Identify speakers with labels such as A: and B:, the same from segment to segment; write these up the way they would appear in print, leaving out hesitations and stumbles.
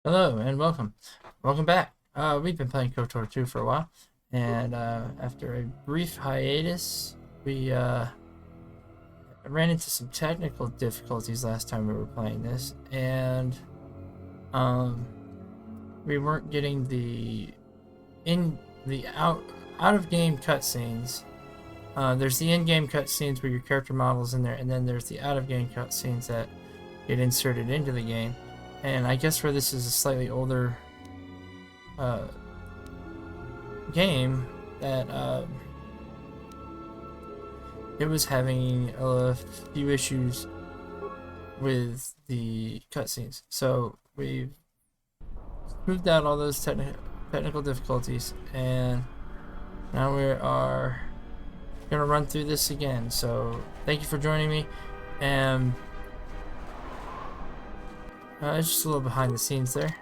A: Hello and welcome. Welcome back. We've been playing KOTOR 2 for a while, and after a brief hiatus, we ran into some technical difficulties last time we were playing this, and we weren't getting the out of game cutscenes. There's the in-game cutscenes where your character model's in there, and then there's the out of game cutscenes that get inserted into the game. And I guess where this is a slightly older game, that it was having a few issues with the cutscenes. So we've smoothed out all those technical difficulties, and now we are gonna run through this again. So thank you for joining me, and it's just a little behind the scenes there.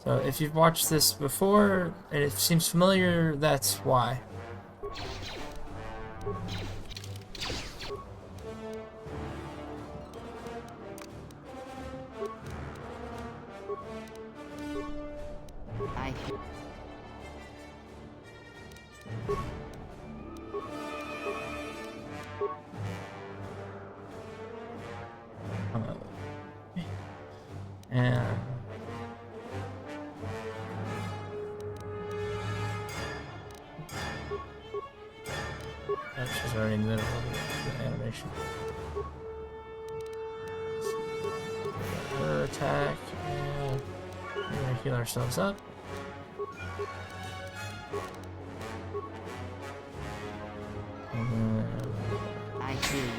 A: So if you've watched this before and it seems familiar, that's why. And she's already in the middle of the animation. Her attack, and we're gonna heal ourselves up. And then
B: I hear you.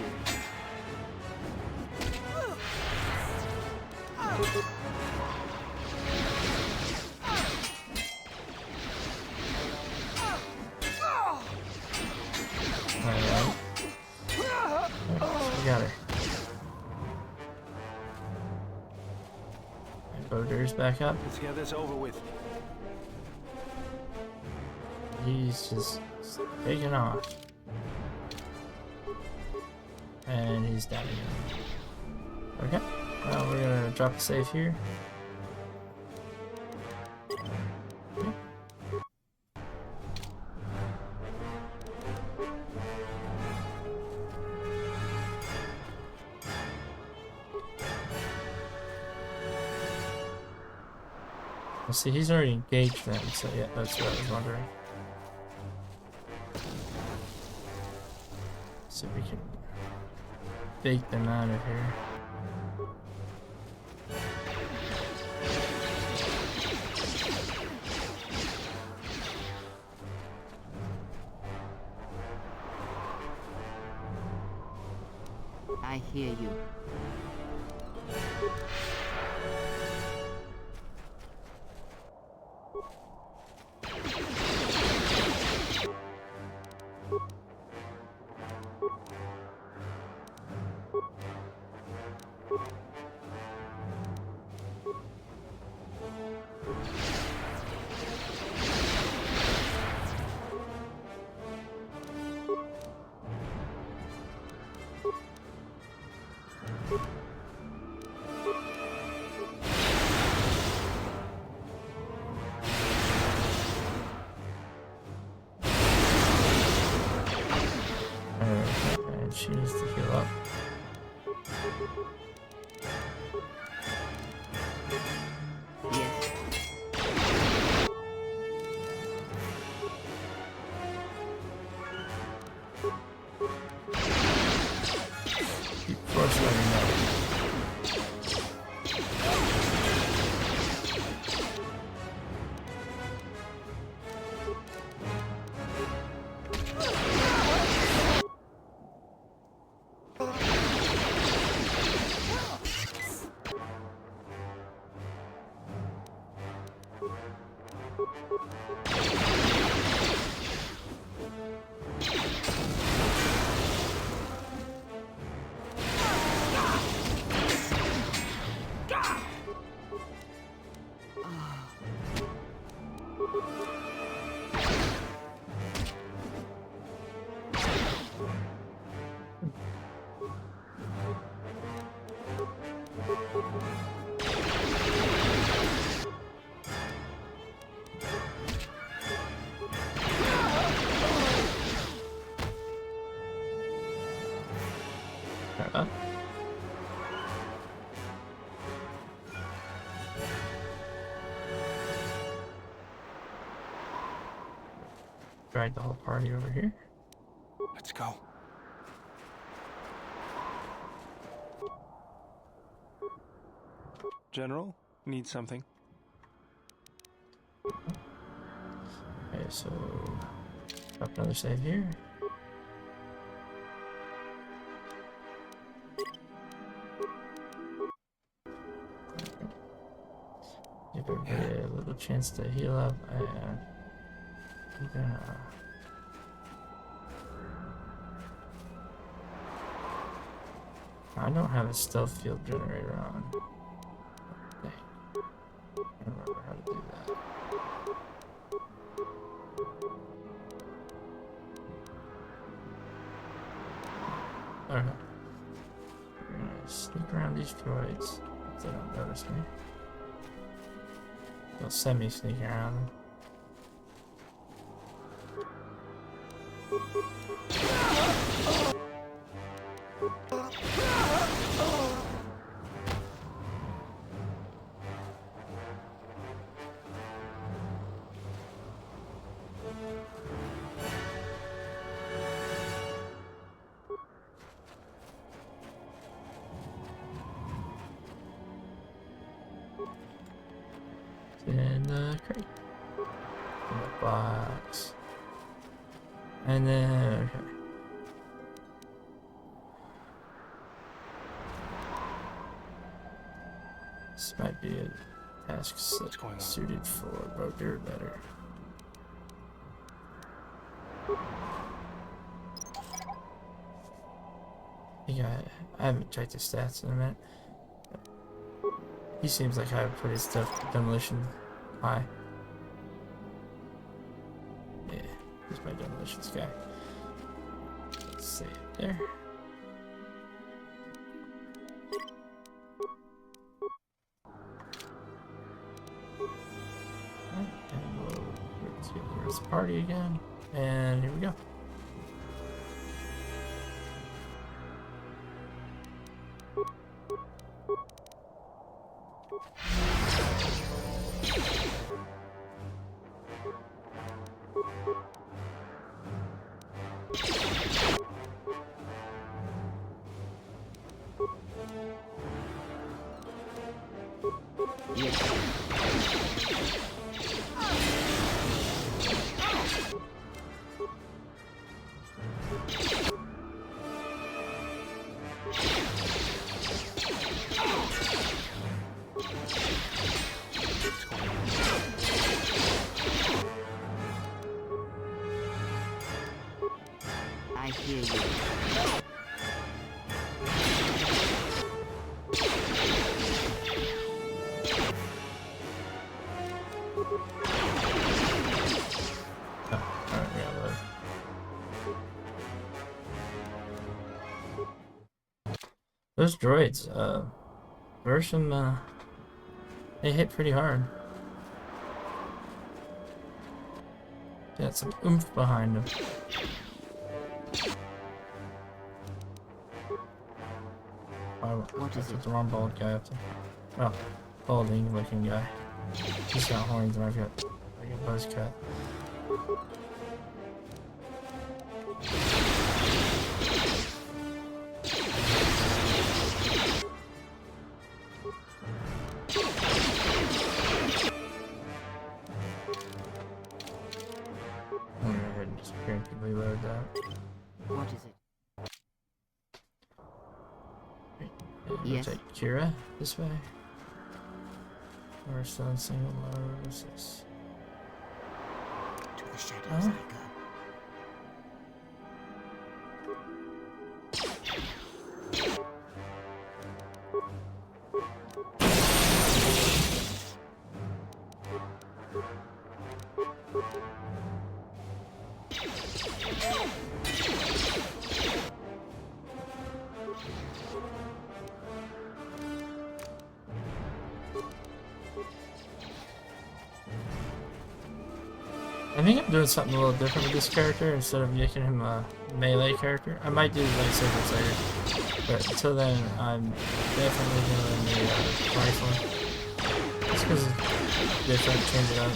A: alright. We got her. And Boder's back up.
C: Let's get this over with.
A: He's just taking off. And he's down again. Okay. Well, we're gonna drop a save here. Okay. Well, see, he's already engaged them, so yeah, that's what I was wondering. See if we can bake them out of here.
B: I hear you. And she needs to heal up. Yes.
A: Of course, let me know. Huh? Drag the whole party over here.
C: Let's go. General, need something?
A: Okay, so drop another save here. Give everybody a little chance to heal up, and I'm gonna I don't have a stealth field generator on. Dang. I don't remember how to do that. Okay. We're gonna sneak around these droids if they don't notice me. They'll semi-sneak around them. In the crate. In the box. And then, okay. This might be a task suited for Boger better. I haven't checked his stats in a minute. He seems like I would put his stuff demolition high. Yeah, he's my demolitions guy. Let's see it there. Alright, and we'll get the rest of the party again. And here we go.
B: I hear you.
A: Alright, we got load. Those droids, there's some, they hit pretty hard. Got some oomph behind them.
B: What is it?
A: The wrong bald guy up there. Oh, balding looking guy. He's got horns and I've got like a buzz cut. I'm gonna go ahead and just preemptively load that.
B: What is it?
A: We'll
B: Yes.
A: take Kira this way. We're still in single mode. What's this?
B: To the shadows
A: Huh?
B: I go.
A: I think I'm doing something a little different with this character instead of making him a melee character. I might do lightsabers later, but until then, I'm definitely doing the rifle. Just because it's different, change it up.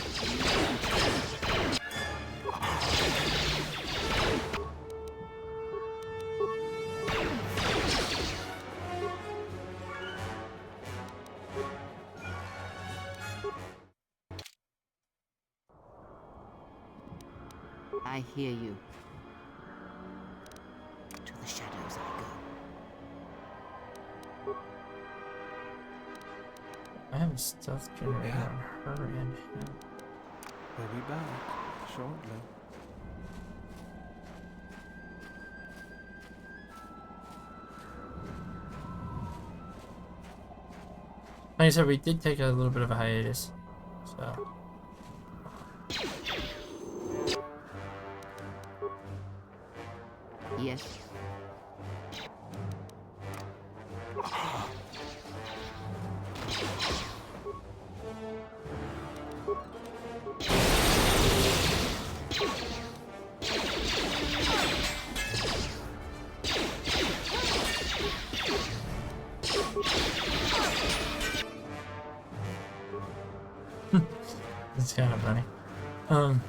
B: I hear you. To the shadows I go.
A: I have a stealth generator on her and him.
C: We'll be back shortly.
A: Like I said, we did take a little bit of a hiatus, so.
B: Yes.
A: It's kind of funny. Dang.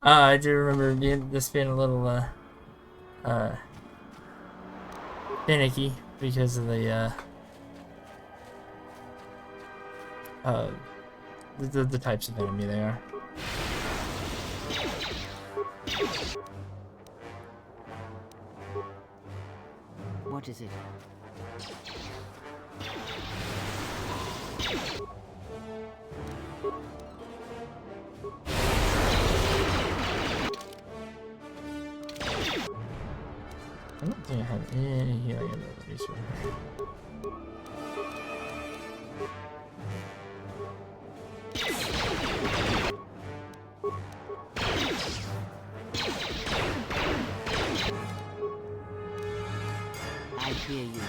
A: I do remember this being a little finicky because of the types of enemy they are.
B: What is it?
A: I don't think I have any healing abilities from her.
B: I hear you.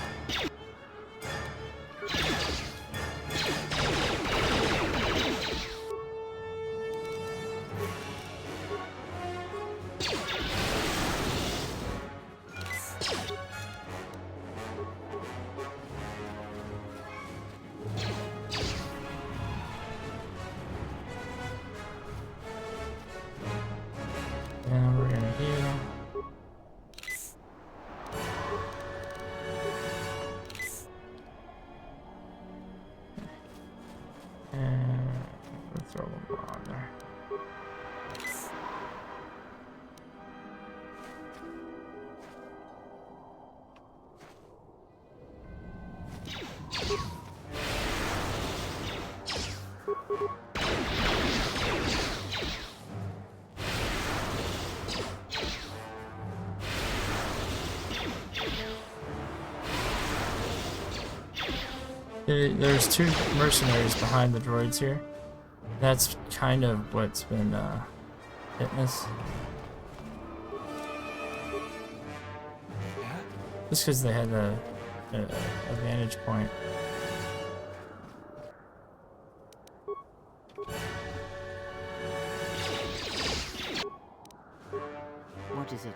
A: And we're gonna heal. And we'll throw one more on there. There's two mercenaries behind the droids here. That's kind of what's been hitting us.
C: Yeah?
A: Just because they had a vantage point.
B: What is it?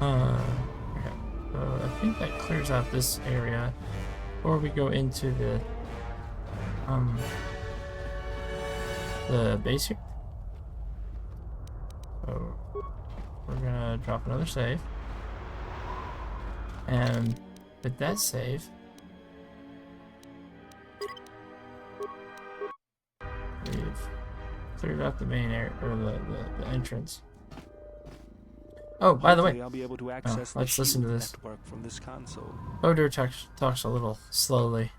A: Okay. So I think that clears out this area before we go into the base here. So we're gonna drop another save, and with that save, we've cleared out the main area or the entrance. Oh, by the way,
C: Hopefully I'll be able to access the
A: let's listen to
C: shield
A: this.
C: network from this console.
A: Odor talks a little slowly.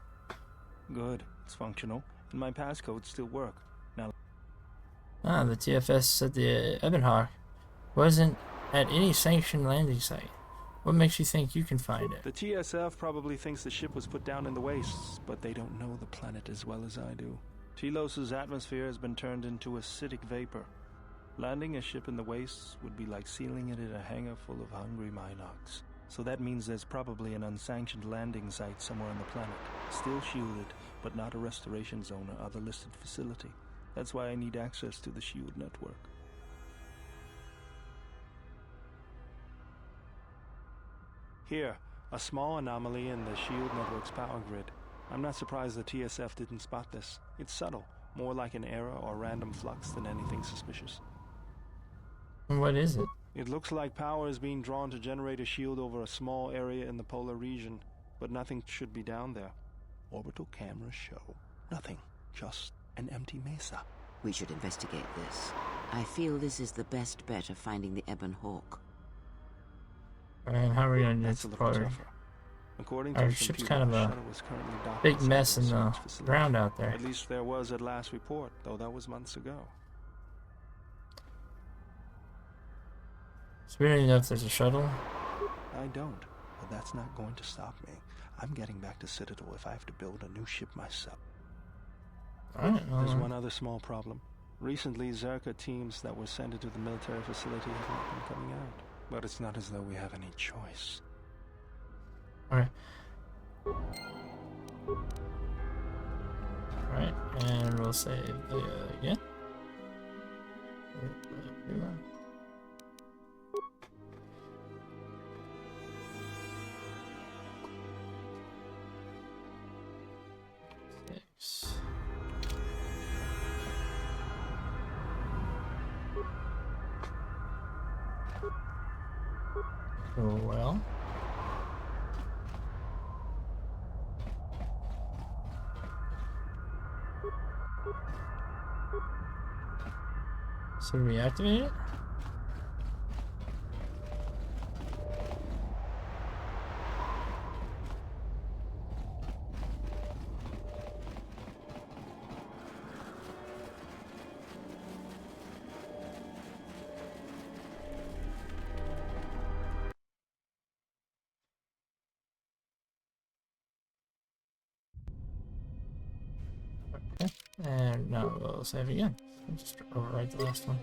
C: Good. It's functional, and my passcodes still work. Now,
A: The TFS said the Ebonhawk wasn't at any sanctioned landing site. What makes you think you can find it?
C: the TSF probably thinks the ship was put down in the wastes, but they don't know the planet as well as I do. Telos' atmosphere has been turned into acidic vapor. Landing a ship in the wastes would be like sealing it in a hangar full of hungry Minocs. So that means there's probably an unsanctioned landing site somewhere on the planet, still shielded, but not a restoration zone or other listed facility. That's why I need access to the shield network. Here, a small anomaly in the shield network's power grid. I'm not surprised the TSF didn't spot this. It's subtle, more like an error or random flux than anything suspicious.
A: What is it?
C: It looks like power is being drawn to generate a shield over a small area in the polar region, but nothing should be down there. Orbital cameras show nothing, just an empty mesa.
B: We should investigate this. I feel this is the best bet of finding the Ebon Hawk.
A: And how are we gonna do
C: That's
A: this
C: a little
A: part?
C: tougher. According
A: Our
C: to the
A: ship's
C: computer,
A: kind of
C: the
A: a
C: shuttle was currently docked
A: big
C: inside
A: mess
C: the
A: in the
C: research facility.
A: ground out there.
C: At least there was at last report, though that was months ago.
A: So we don't even know if there's a shuttle.
C: I don't, but that's not going to stop me. I'm getting back to Citadel if I have to build a new ship myself.
A: Alright,
C: There's one other small problem. Recently, Zerka teams that were sent into the military facility have not been coming out. But it's not as though we have any choice.
A: Okay. Alright, and we'll save again. Six. Well. So do we activate it? Okay. And now we'll save again. I'll just overwrite the last one.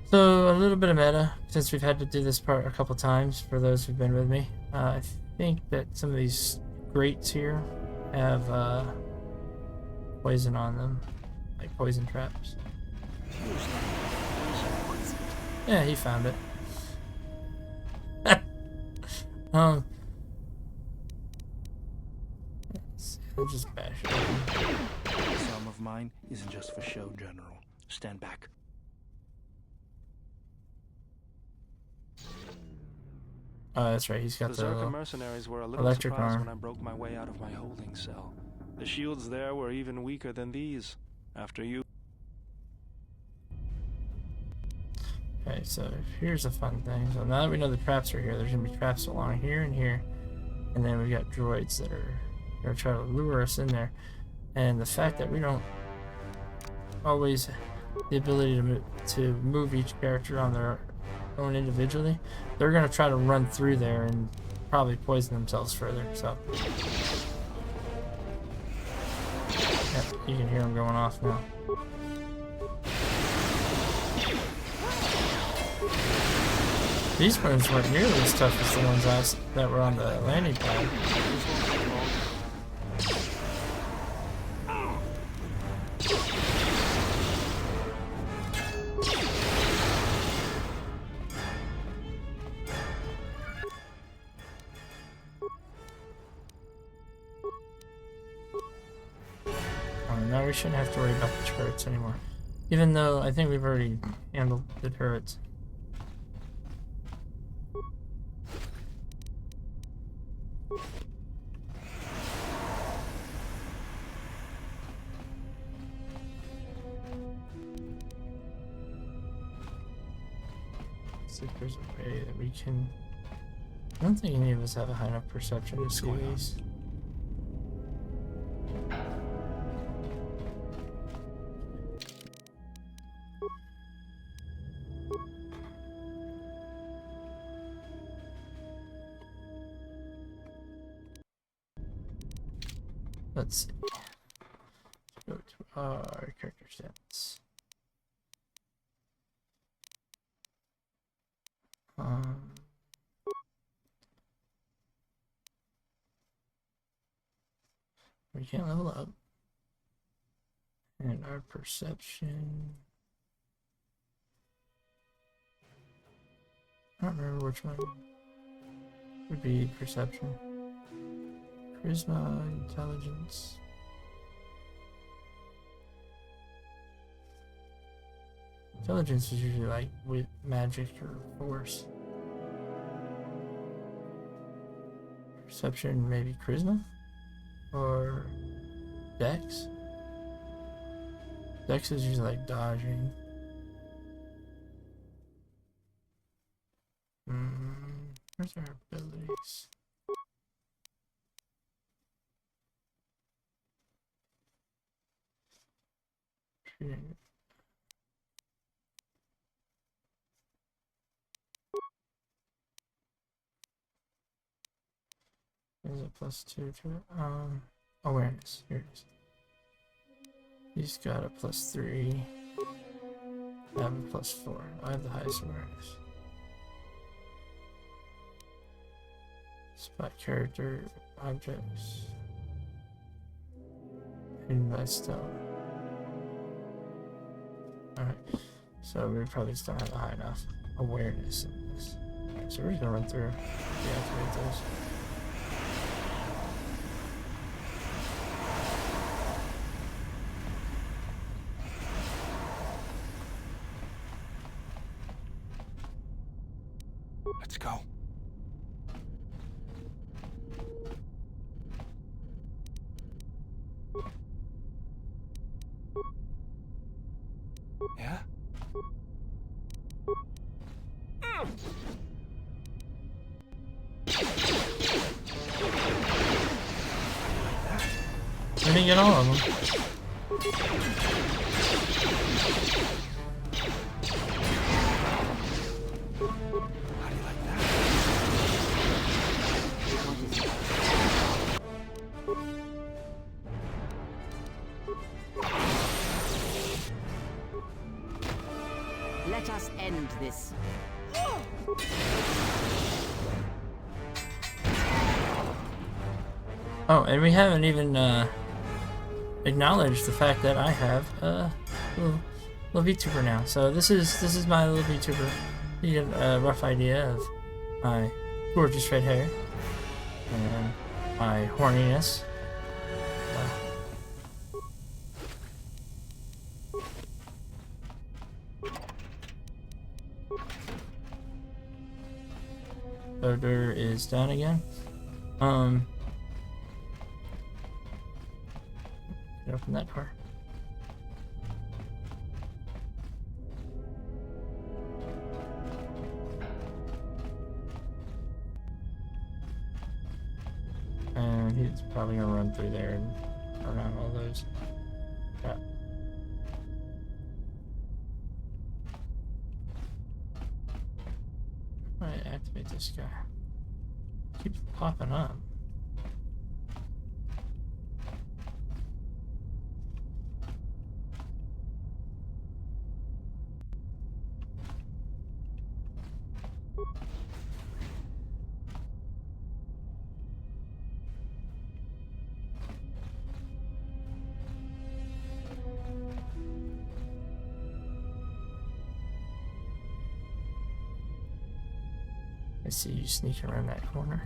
A: So a little bit of meta, since we've had to do this part a couple times for those who've been with me. I think that some of these grates here have poison on them, like poison traps. Yeah, he found it. I'll just bash it open.
C: This arm of mine isn't just for show, General. Stand back.
A: Oh, that's right. He's got
C: The
A: the
C: Zerka
A: little
C: mercenaries were a little
A: electric
C: surprised
A: arm.
C: when I broke my way out of my holding cell. The shields there were even weaker than these. After you...
A: Okay, so here's a fun thing. So now that we know the traps are here, there's gonna be traps along here and here, and then we got droids that are gonna try to lure us in there. And the fact that we don't always have the ability to move each character on their own individually, they're gonna try to run through there and probably poison themselves further. So yeah, you can hear them going off now. These ones weren't nearly as tough as the ones that were on the landing pad. Now we shouldn't have to worry about the turrets anymore. Even though I think we've already handled the turrets. see if there's a way that we can. I don't think any of us have a high enough perception to see these. Let's see. Go to our character stats. We can't level up. And our perception. I don't remember which one would be perception. Charisma, intelligence. Intelligence is usually like with magic or force. Perception, maybe charisma? Or dex? Dex is usually like dodging. Where's our abilities? There's a +2 to it. Awareness. Here it is. He's got a +3. I have a +4. I have the highest awareness. Spot character, objects. Hidden by stealth. Alright. So we probably still have a high enough awareness in this. Alright, so we're just gonna run through, deactivate those.
C: Let's go. Yeah?
A: I didn't get all of them.
C: How do you like that?
B: Let us end this.
A: Oh, and we haven't even acknowledged the fact that I have a little VTuber now. So this is my little VTuber. You get a rough idea of my gorgeous red hair and my horniness. Odor is down again. Open that door. And he's probably gonna run through there and around all those. Yeah. Alright, activate this guy. Keeps popping up. I see you sneaking around that corner.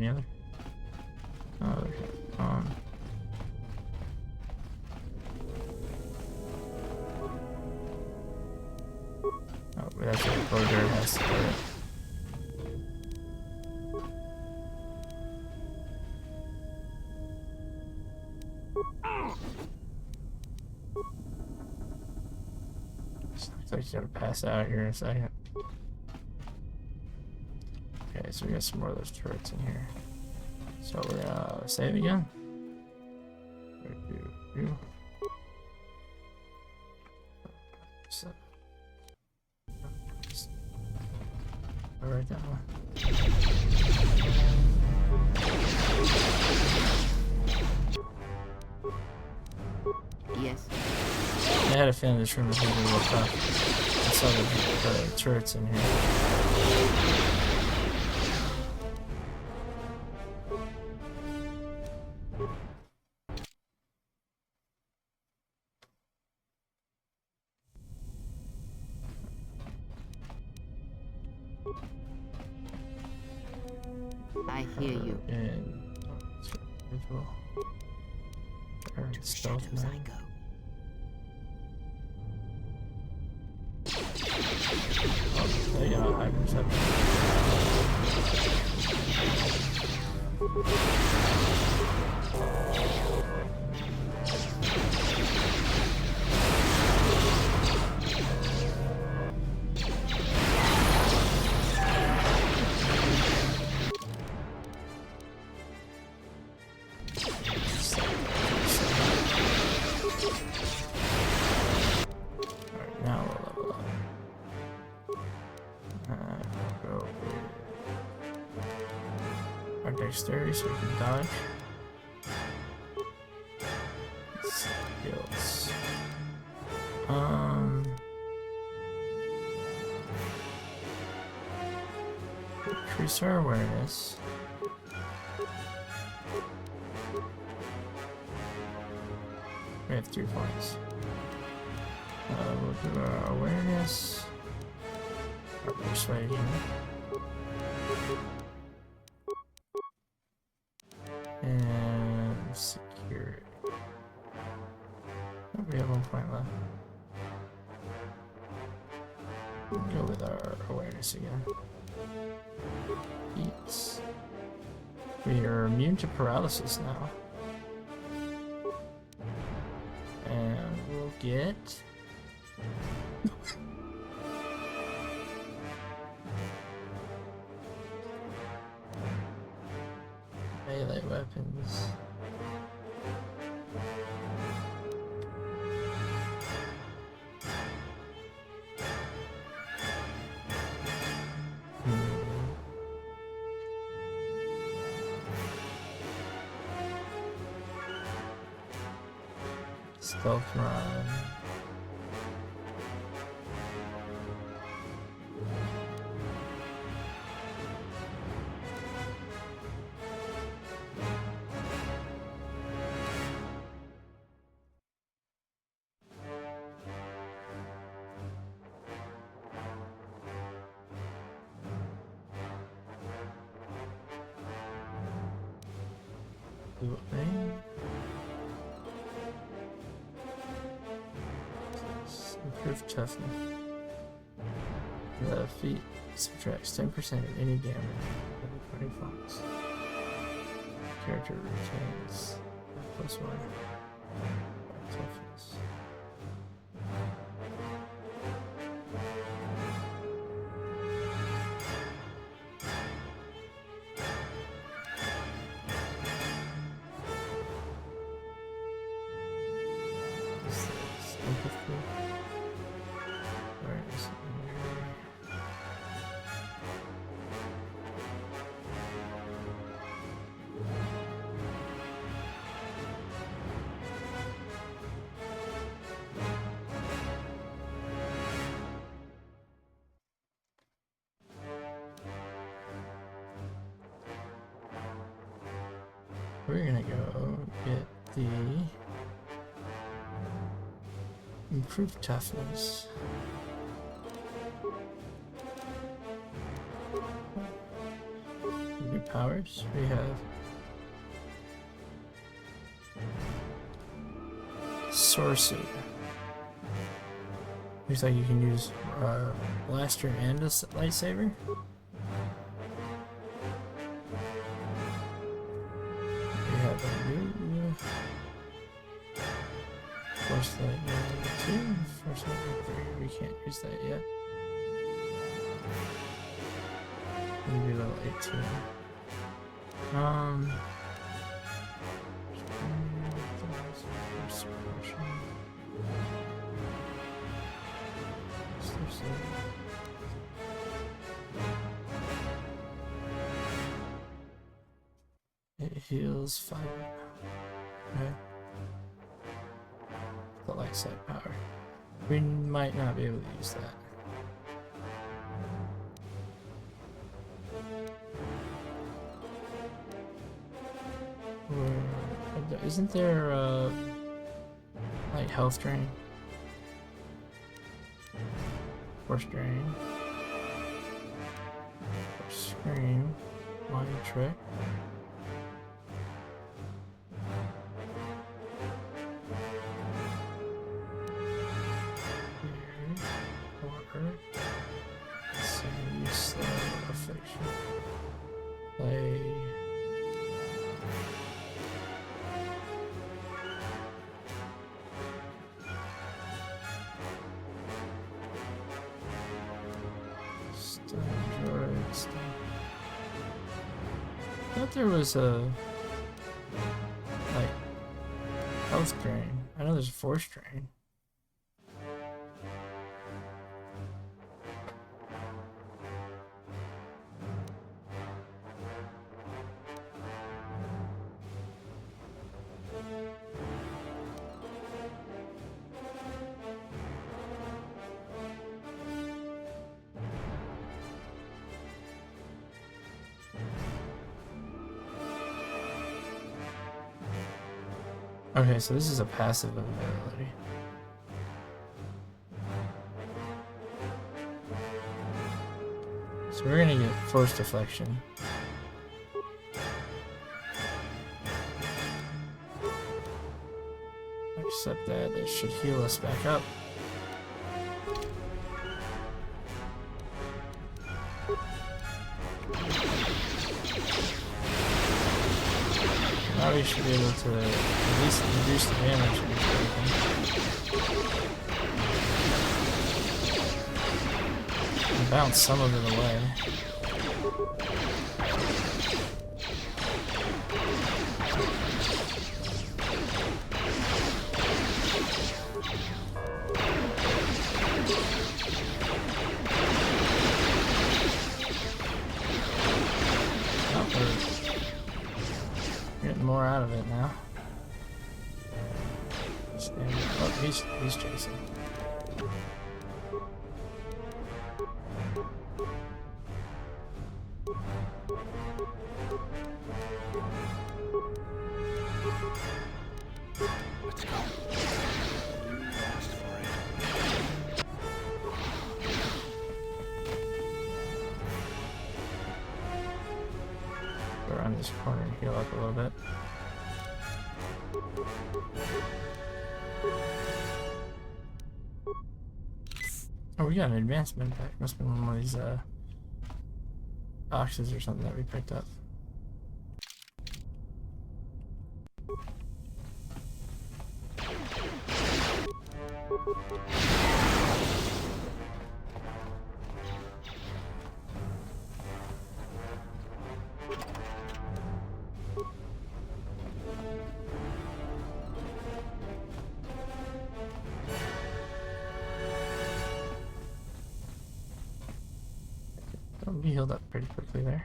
A: Any other? Oh, okay. Oh, that's what the border has to do. Looks like he's gonna pass out here in a second. Okay, so we got some more of those turrets in here. So we're gonna save again. So, all right, that one.
B: Yes.
A: I had a feeling this room was gonna be real tough. I saw the turrets in here.
B: I hear you.
A: And visual.
B: To the
A: Stealth
B: shadows I
A: mode.
B: go.
A: Oh, yeah, high perception. Alright, now we'll level up. Go with our dexterity so we can dodge. Skills. Increase our awareness. We have 3 points. We'll do our awareness, our persuasion, and security. Oh, we have 1 point left. We'll go with our awareness again. Eats. We are immune to paralysis now. And we'll get melee weapons. Stealth run. Do a thing. Improved toughness. The feat subtracts 10% of any damage every 20 fonts. Character retains +1 toughness. Empathy. Awareness. We're gonna go get the improved toughness. We powers. We have Sorcerer. Looks like you can use blaster and a lightsaber. We have a new Force Light level 2, Force Light level 3. We can't use that yet. Maybe level 18. It heals 5. Okay. The light side power. We might not be able to use that. Isn't there like health drain? Force drain. Force scream. Mind trick. Water. So use slow affliction. Play. I thought there was a like health drain. I know there's a force drain. Okay, so this is a passive ability. So we're gonna get force deflection. Except that it should heal us back up. Now we should be able to at least reduce the damage we're taking. And bounce some of it away. More out of it now. Oh, he's chasing.
D: Let's go. You asked for it.
A: Go around this corner and heal up a little bit. Oh, we got an advancement pack. Must have been one of these boxes or something that we picked up. We healed up pretty quickly there.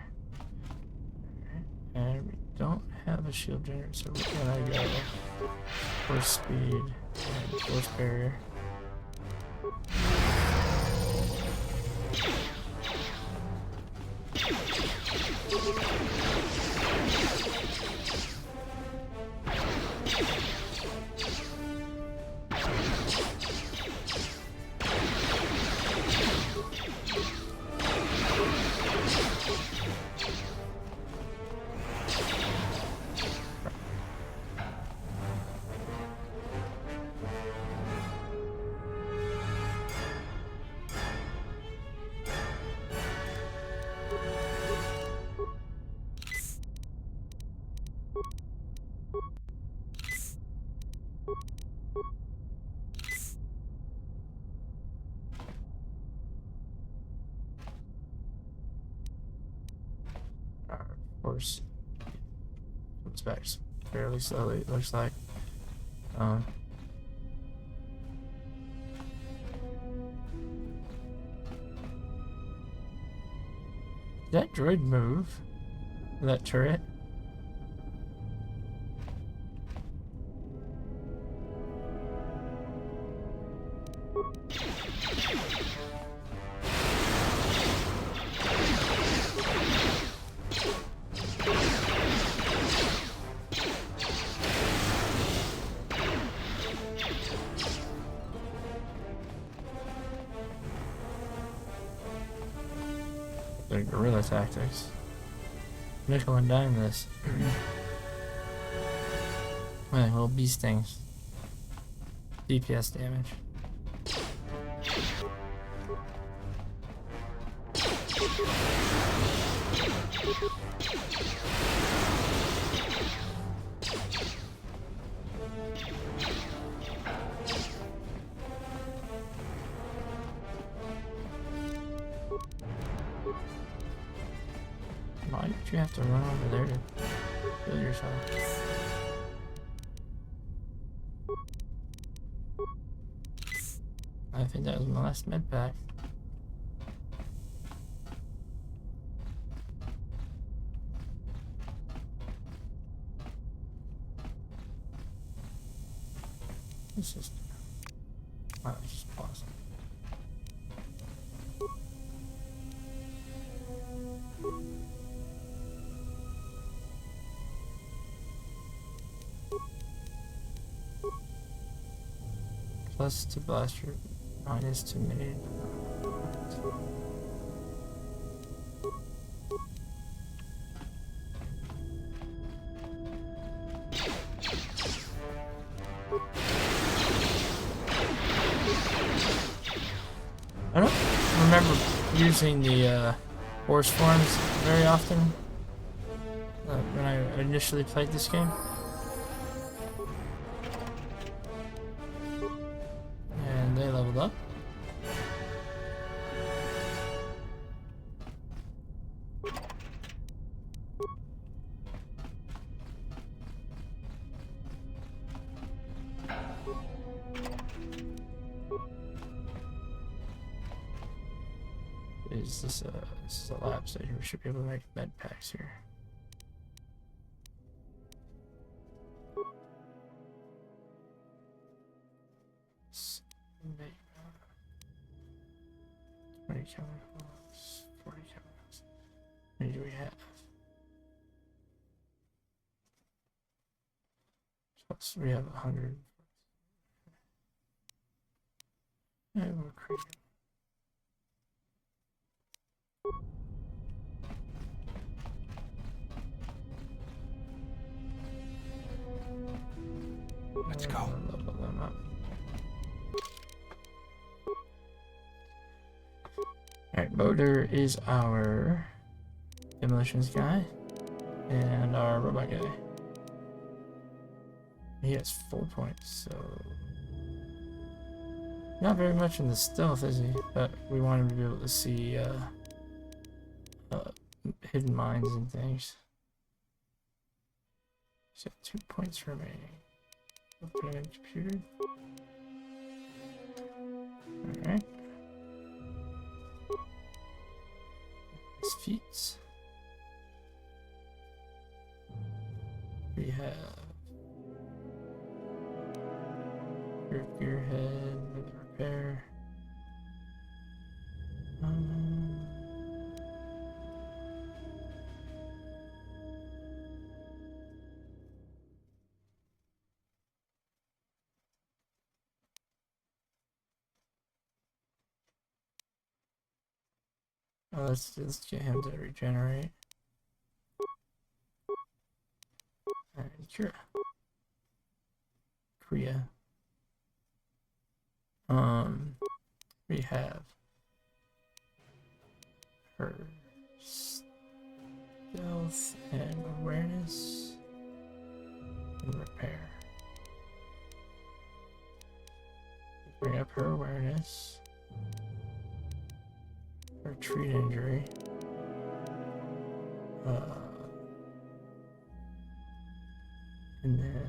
A: And we don't have a shield generator, so we're gonna go force speed and force barrier. force. Comes back fairly slowly, it looks like. Did that droid move? That turret? They're guerrilla tactics. Nickel and dime this. Alright, little bee stings. DPS damage. Why did you have to run over there to kill yourself? I think that was my last med pack. It's just... wow, it's just awesome. Plus to blaster, minus to mid. I don't remember using the horse forms very often when I initially played this game. And they leveled up. This is a lab stage. We should be able to make med packs here. Make 20 chemicals, 40 chemicals. How many do we have? Plus we have 100. And we're creating.
D: Let's go.
A: Level them up. Alright, Motor is our demolitions guy and our robot guy. He has 4 points, so not very much in the stealth, is he? But we want him to be able to see hidden mines and things. He's got 2 points remaining. We'll put him in computer. Alright. His feats. We have gearhead with repair. Let's get him to regenerate. And Korea. We have her stealth and awareness and repair. Bring up her awareness. Her treat injury. And then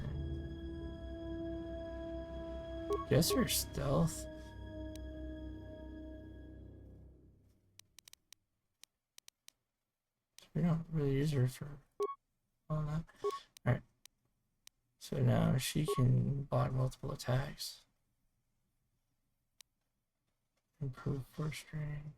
A: guess her stealth. We don't really use her for all that. Alright. So now she can block multiple attacks. Improve force strain.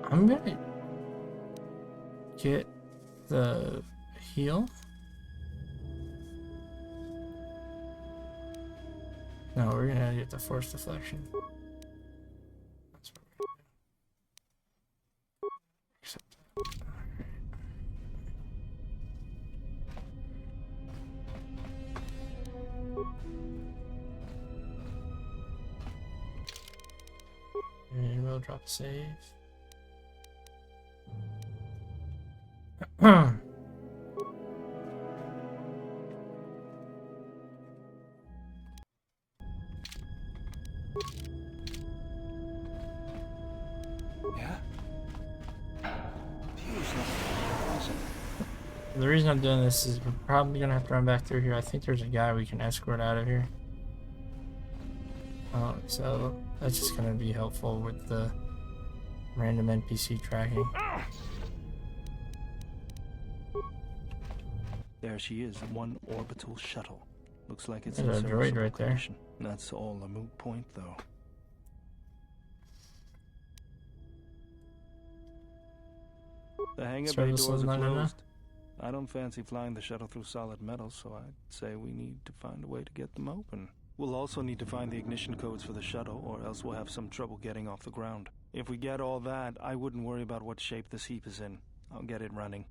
A: I'm gonna get the heal. No, we're gonna get the force deflection. That's what we're gonna do. Accept that. Alright. And we'll drop a save.
D: Yeah?
A: The reason I'm doing this is we're probably gonna have to run back through here. I think there's a guy we can escort out of here. So that's just gonna be helpful with the random NPC tracking.
C: There she is, one orbital shuttle. Looks like it's
A: There's
C: in
A: a
C: service
A: droid
C: of
A: right there.
C: location. That's all a moot point, though. The hangar bay
A: Service
C: doors are
A: not enough?
C: closed. I don't fancy flying the shuttle through solid metal, so I'd say we need to find a way to get them open. We'll also need to find the ignition codes for the shuttle, or else we'll have some trouble getting off the ground. If we get all that, I wouldn't worry about what shape this heap is in. I'll get it running.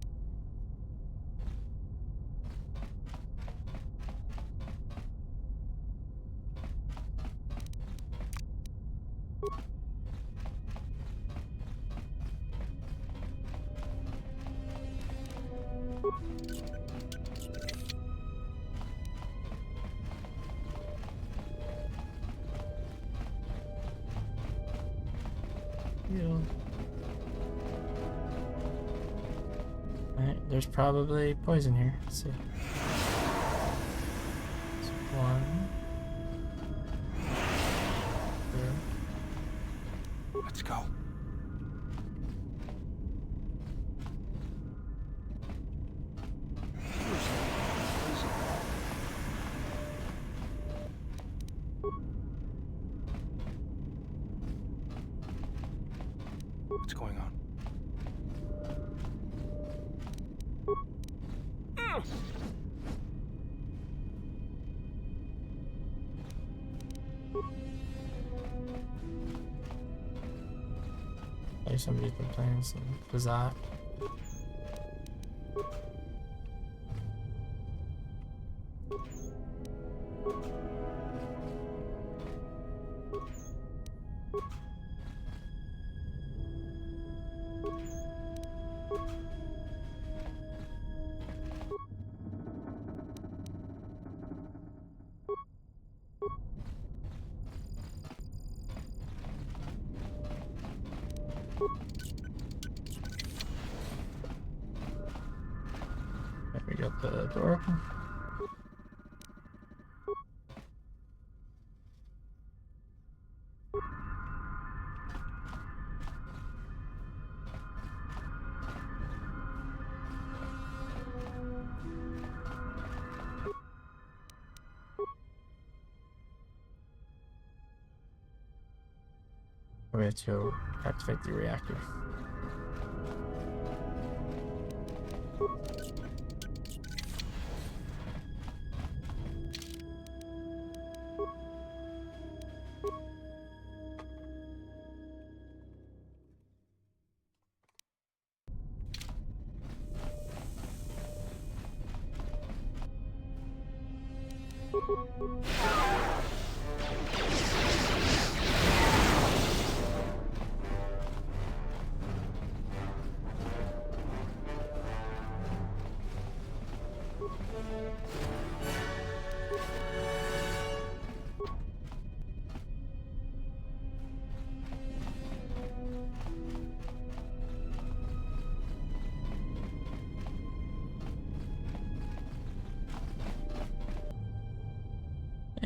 A: Alright, there's probably poison here. Let's see. That's one. Two.
D: Let's go. What's going on?
A: Like somebody's been playing some bizarre. We got the door open. We have to activate the reactor.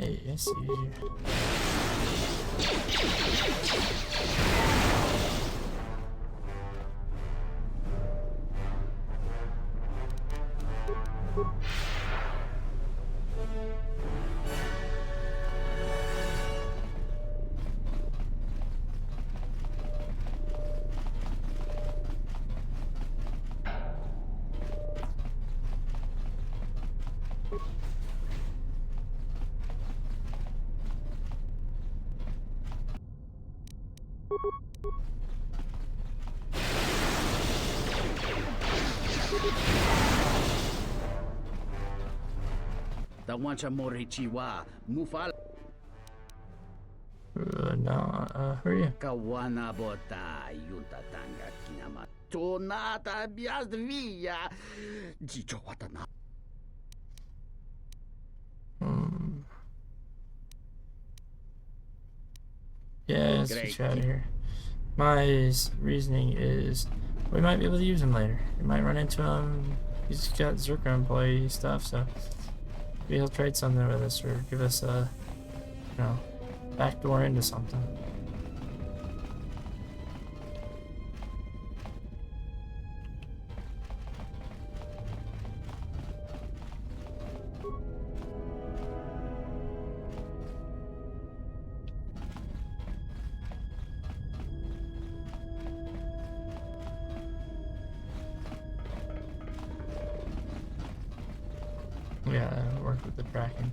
A: Hey, I see you.
E: Tawancha Morichiwa, Mufal
A: No, who are you?
E: Kawana Bota, Yuntatanga Kinama, Tonata Biasvia, Jicho Watana.
A: Yeah, let's get you out of here. My reasoning is we might be able to use him later. We might run into him. He's got Zerka employee stuff, so maybe he'll trade something with us or give us a, you know, backdoor into something. Yeah, work with the tracking.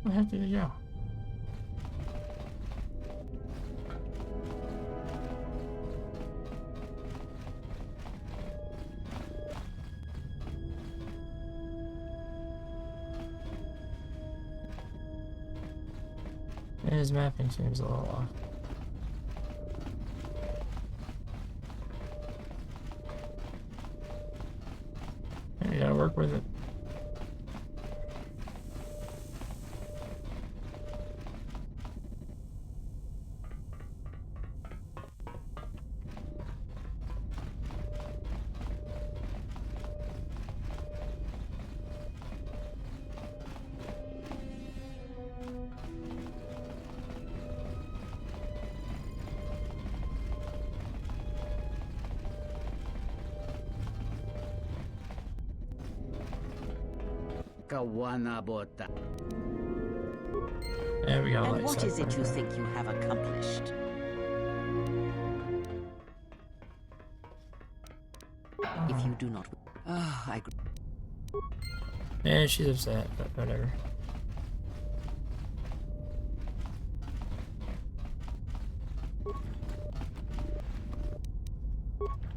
A: Where the heck did he go? His mapping seems a little off. You gotta work with it.
E: Kawana Bota.
A: There we go.
B: And
A: like
B: what
A: side
B: is it you
A: point.
B: think you have accomplished? If you do not... I...
A: Yeah, she's upset, but whatever.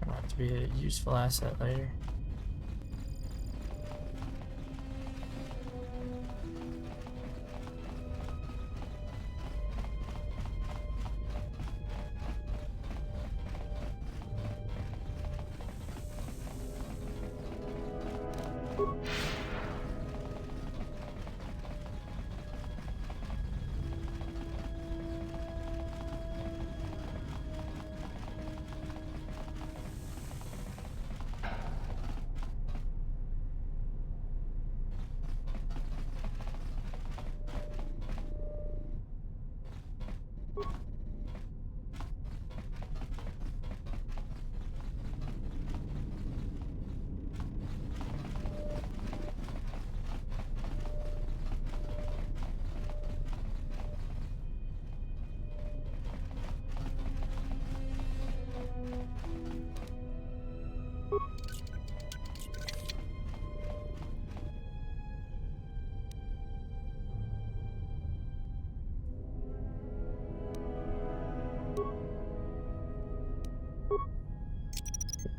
A: I'll have to be a useful asset later.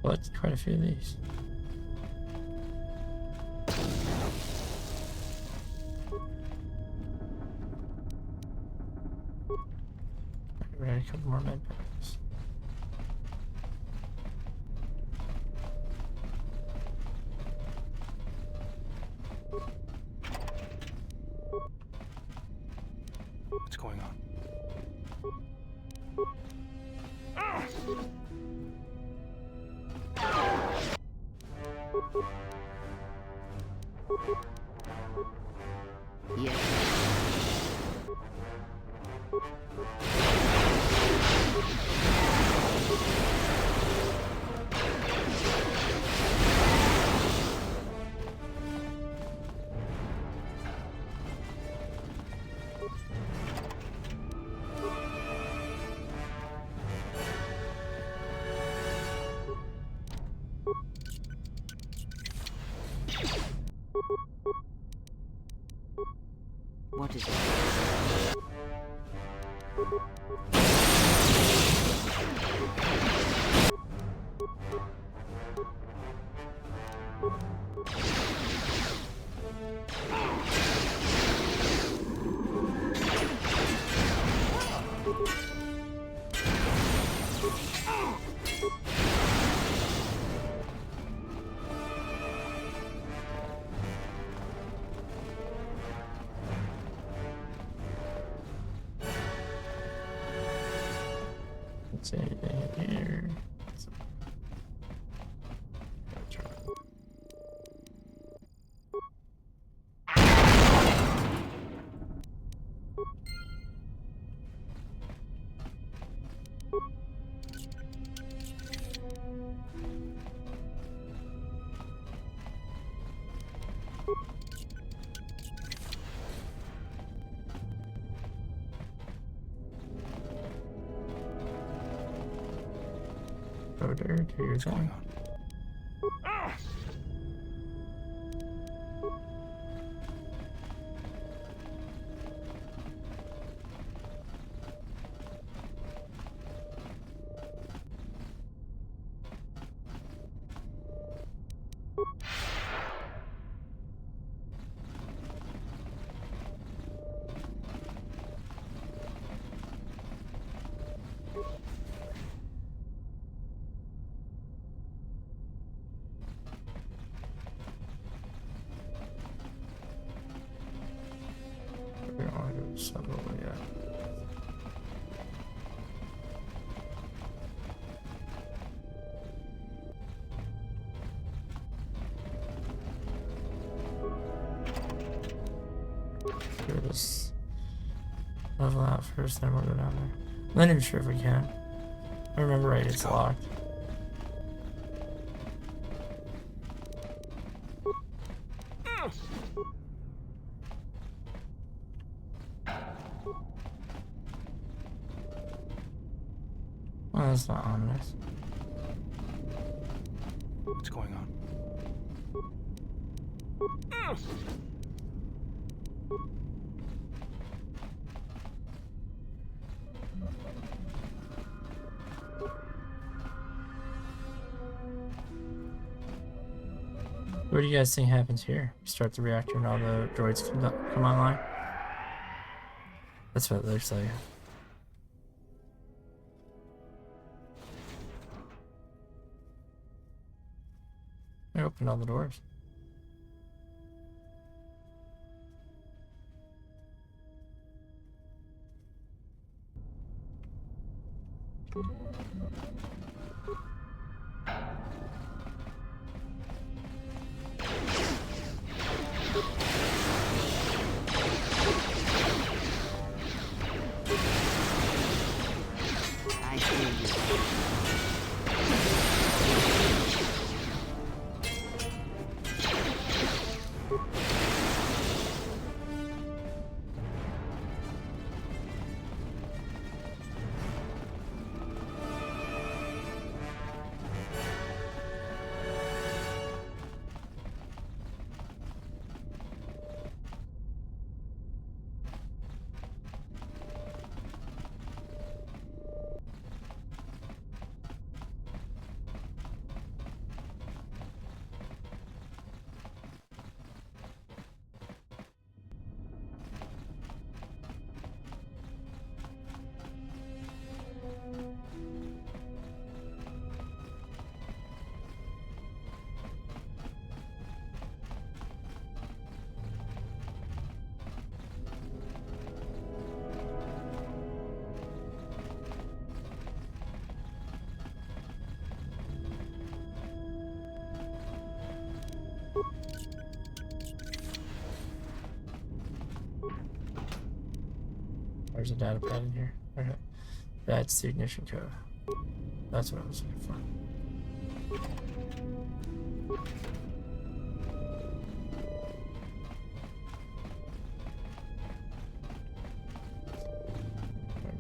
A: But quite a few of these. a couple more med packs.
D: What's going on?
B: Yes. What is it?
A: Let's see anything here. Go there, do your
D: What's going
A: thing.
D: on?
A: We don't want to go several yet. Just level out first, then we'll go down there. I'm not even sure if we can. If I remember right, it's locked. Well, that's not ominous.
D: What's going on?
A: What do you guys think happens here? Start the reactor and all the droids come online? That's what it looks like. I opened all the doors.
B: I hear you.
A: There's a data pad in here. Okay. That's the ignition code. That's what I was looking for.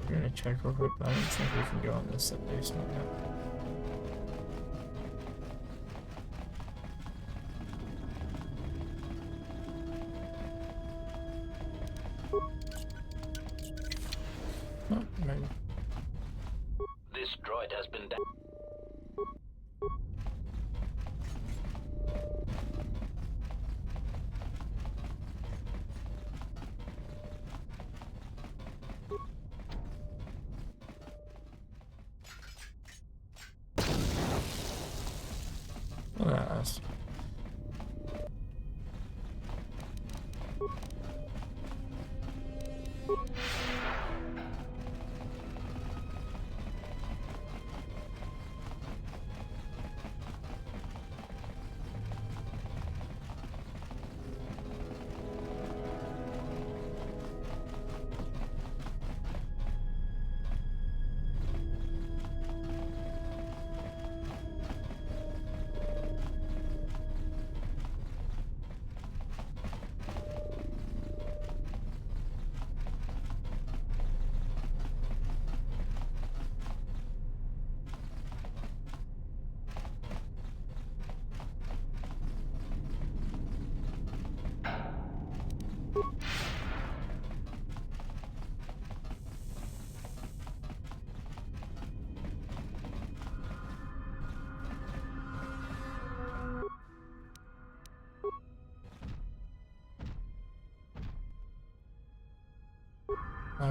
A: We're gonna check real quick, but I don't think we can go in this basement yet. Oh, maybe.
F: This droid has been down.
A: Well, that's...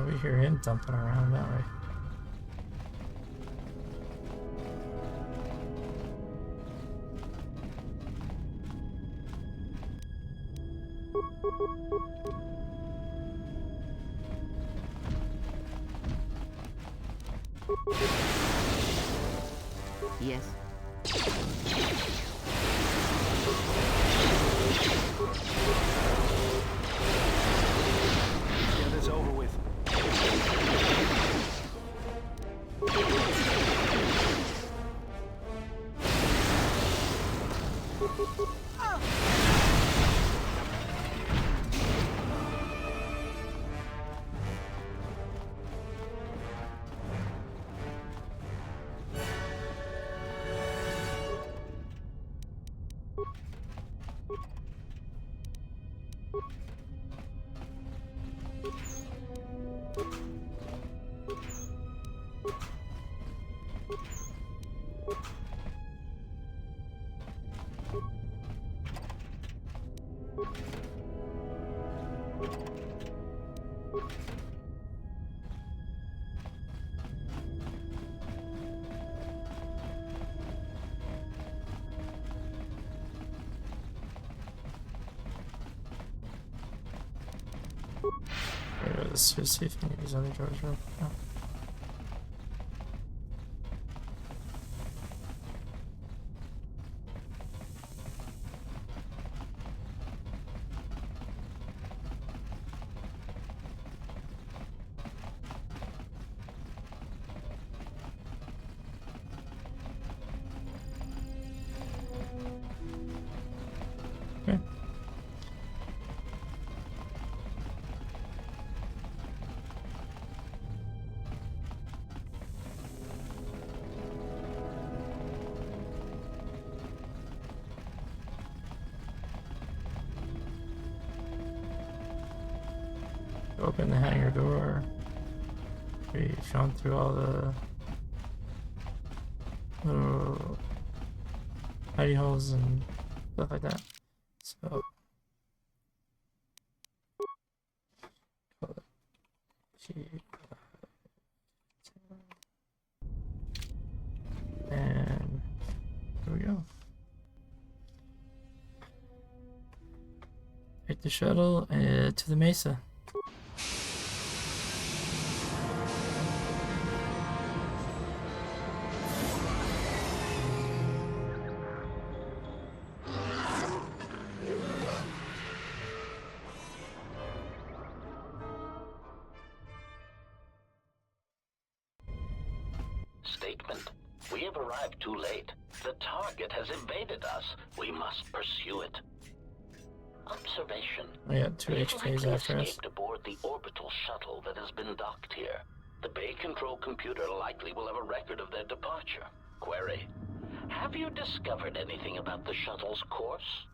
A: we hear him dumping around that way.
B: Yes.
C: Get this over with. Let's just see if any of these other doors are open now. Okay. Open the hangar door. We found through all the little hidey holes and stuff like that. So and here we go. Take the shuttle to the mesa.
F: too late. The target has evaded us. We must pursue it. Observation.
A: We got 2
F: They
A: HKs
F: likely
A: after us.
F: escaped aboard the orbital shuttle that has been docked here. The Bay Control computer likely will have a record of their departure. Query. Have you discovered anything about the shuttle's course?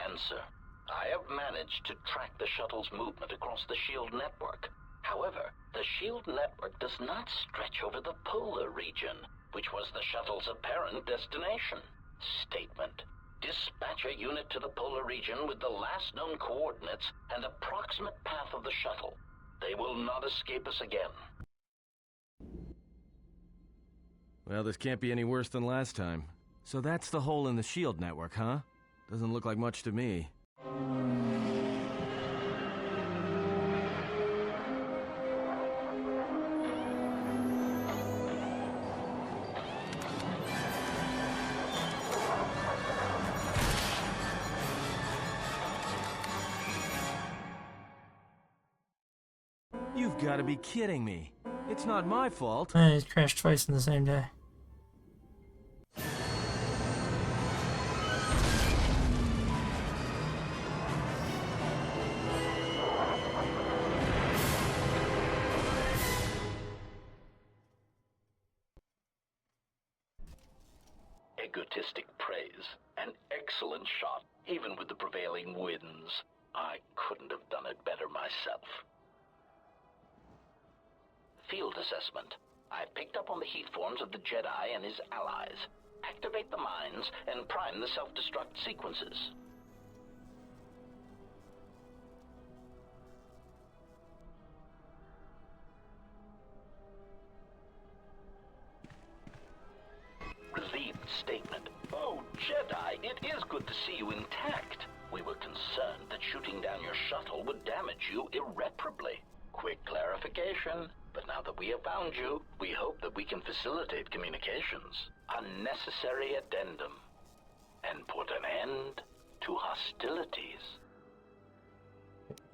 F: Answer. I have managed to track the shuttle's movement across the SHIELD network. However, the SHIELD network does not stretch over the polar region, which was the shuttle's apparent destination. Statement. Dispatch a unit to the polar region with the last known coordinates and approximate path of the shuttle. They will not escape us again.
G: Well, this can't be any worse than last time. So that's the hole in the SHIELD network, huh? Doesn't look like much to me. You've got to be kidding me. It's not my fault.
A: He's crashed twice in the same day.
F: Egotistic praise. An excellent shot, even with the prevailing winds. I couldn't have done it better myself. Field assessment. I picked up on the heat forms of the Jedi and his allies. Activate the mines and prime the self-destruct sequences. Relieved statement. Oh, Jedi, it is good to see you intact. We were concerned that shooting down your shuttle would damage you irreparably. Quick clarification. But now that we have found you, we hope that we can facilitate communications. Unnecessary addendum. And put an end to hostilities.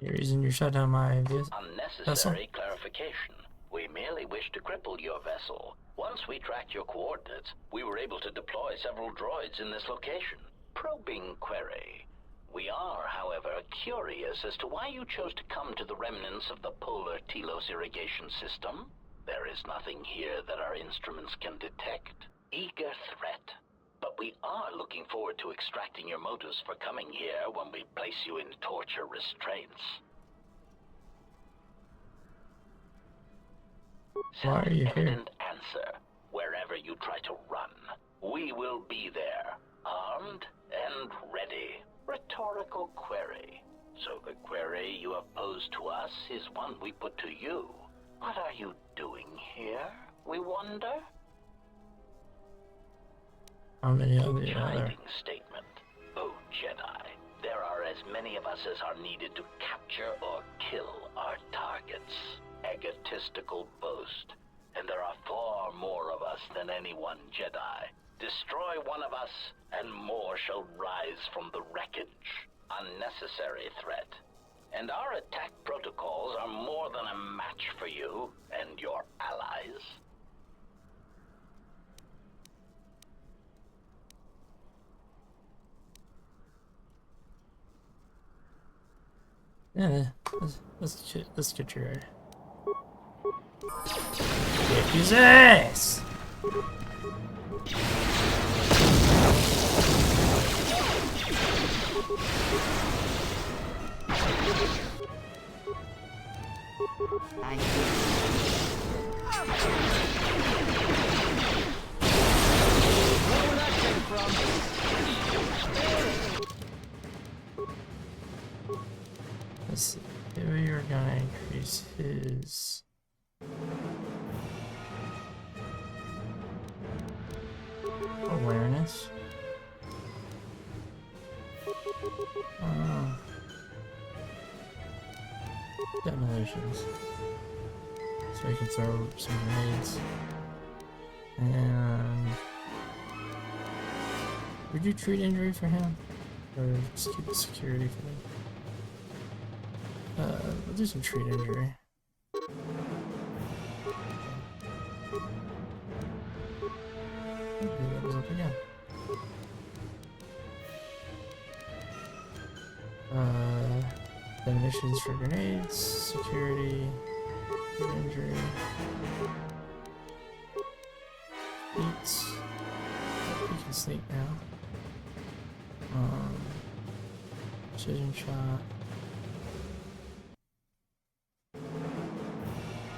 A: You're using your shutdown my vessel.
F: Unnecessary clarification. We merely wish to cripple your vessel. Once we tracked your coordinates, we were able to deploy several droids in this location. Probing query. We are, however, curious as to why you chose to come to the remnants of the polar Telos irrigation system. There is nothing here that our instruments can detect. Eager threat. But we are looking forward to extracting your motives for coming here when we place you in torture restraints.
A: Why are you here?
F: Self-evident answer. Wherever you try to run, we will be there, armed and ready. Rhetorical query. So the query you have posed to us is one we put to you. What are you doing here, we wonder?
A: How many of the other?
F: Chiding statement. Oh, Jedi, there are as many of us as are needed to capture or kill our targets. Egotistical boast. And there are far more of us than any one Jedi. Destroy one of us, and more shall rise from the wreckage. Unnecessary threat. And our attack protocols are more than a match for you and your allies.
A: Yeah, let's get your kick his ass. Let's see. Maybe you're gonna increase his awareness. Demolitions. So we can throw some grenades. And would you treat injury for him? Or just keep the security for him? We'll do some treat injury. That was up again. Then missions for grenades, security, injury, eats. You can sneak now. Precision shot.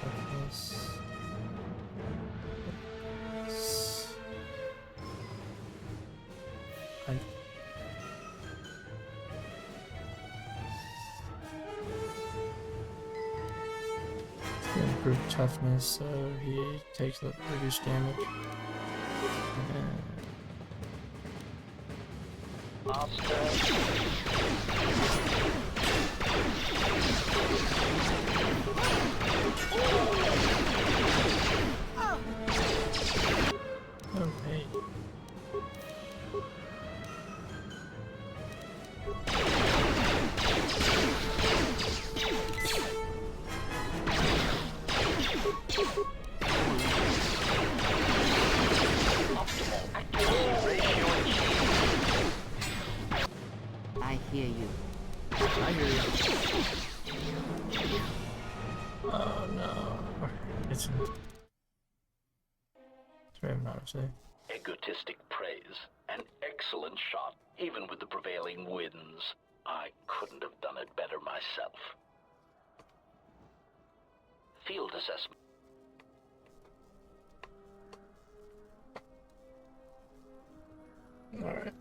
A: Toughness. I improve toughness, so he takes the reduced damage. Oh, hey.
B: I hear you.
A: I hear you. Oh no. It's very not to say.
F: Egotistic praise. An excellent shot, even with the prevailing winds. I couldn't have done it better myself. Field assessment.
A: Alright.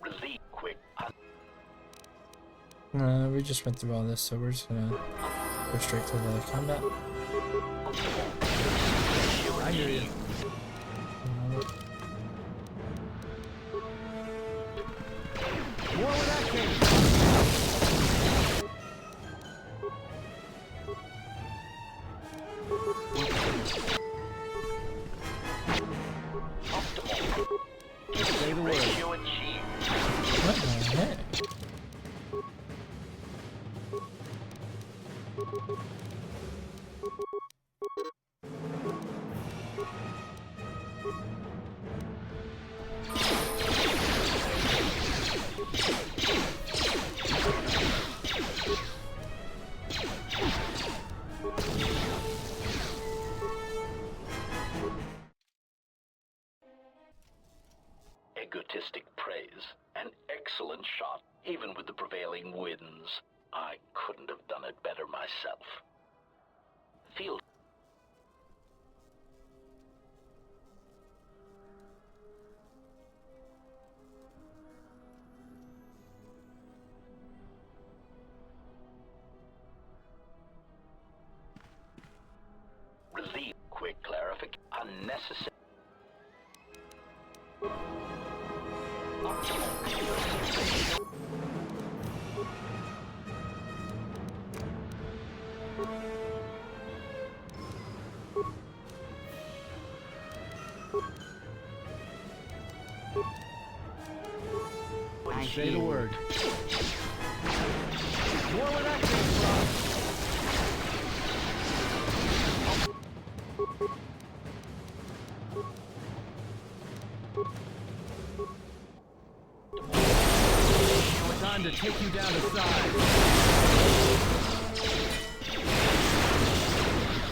F: Relief quick.
A: We just went through all this, so we're just gonna go straight to the combat.
D: I hear you. More where that came Say the word.
F: Ratio achieved.
A: What the heck?
F: Egotistic praise. An excellent shot, even with the prevailing winds. I couldn't have done it better myself. Field. Relief. Quick clarification. Unnecessary.
B: I
D: Say
B: hear
D: the
B: you.
D: word. More where that came from. Time to take you down to size.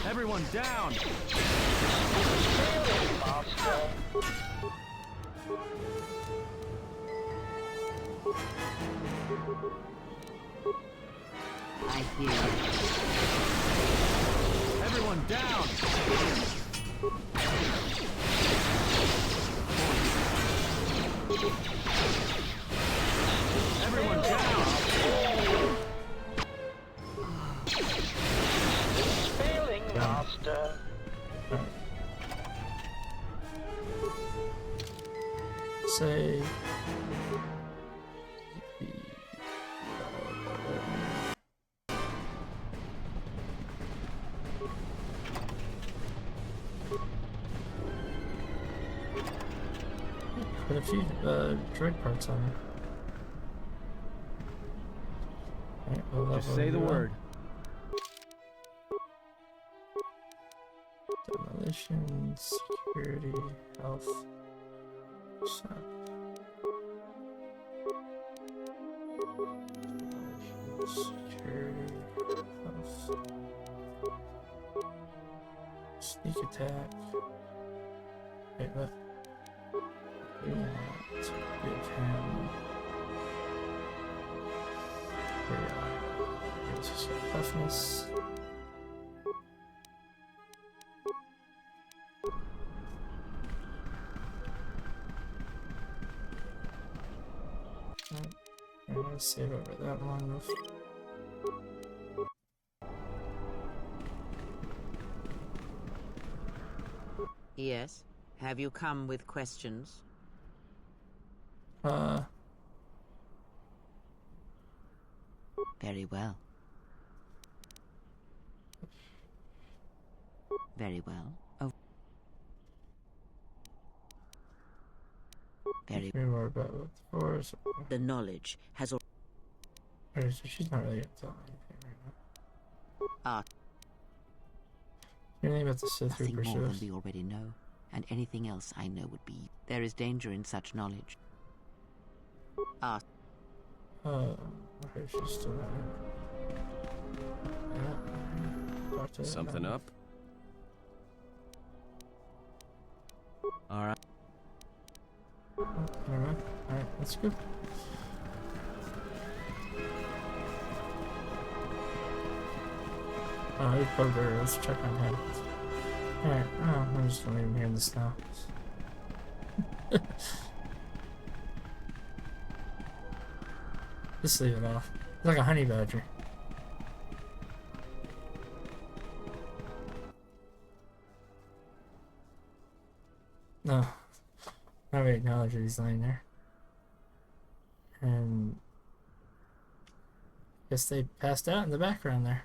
D: Everyone down.
B: I hear you.
D: Everyone down. Everyone down.
F: Failing, master.
A: Say. Put a few droid parts on it.
D: Just say the word.
A: Demolition, security, health. Shop. Security, health. Sneak attack. Wait, what? We want to give him. Here we are. It's just got toughness. I'm gonna save over that one.
B: Yes? Have you come with questions? Very well. Very well. Oh. Very
A: Maybe more about what the force.
B: The knowledge has al-
A: Or so she's not really gonna tell anything right now.
B: Ah.
A: Anything about the Sith
B: nothing
A: Reaper
B: more than
A: shows?
B: we already know, and anything else I know would be. There is danger in such knowledge. Ah.
A: Okay, she's still there. Yeah. Talk to her
G: Something
A: now.
G: up? Alright.
A: Oh, never mind. Alright, let's go. Oh, he plugged her. Let's check on him. Alright, oh, I'm just gonna leave him here in the snow. Just leave it off. It's like a honey badger. No. Now we acknowledge that he's lying there. And guess they passed out in the background there.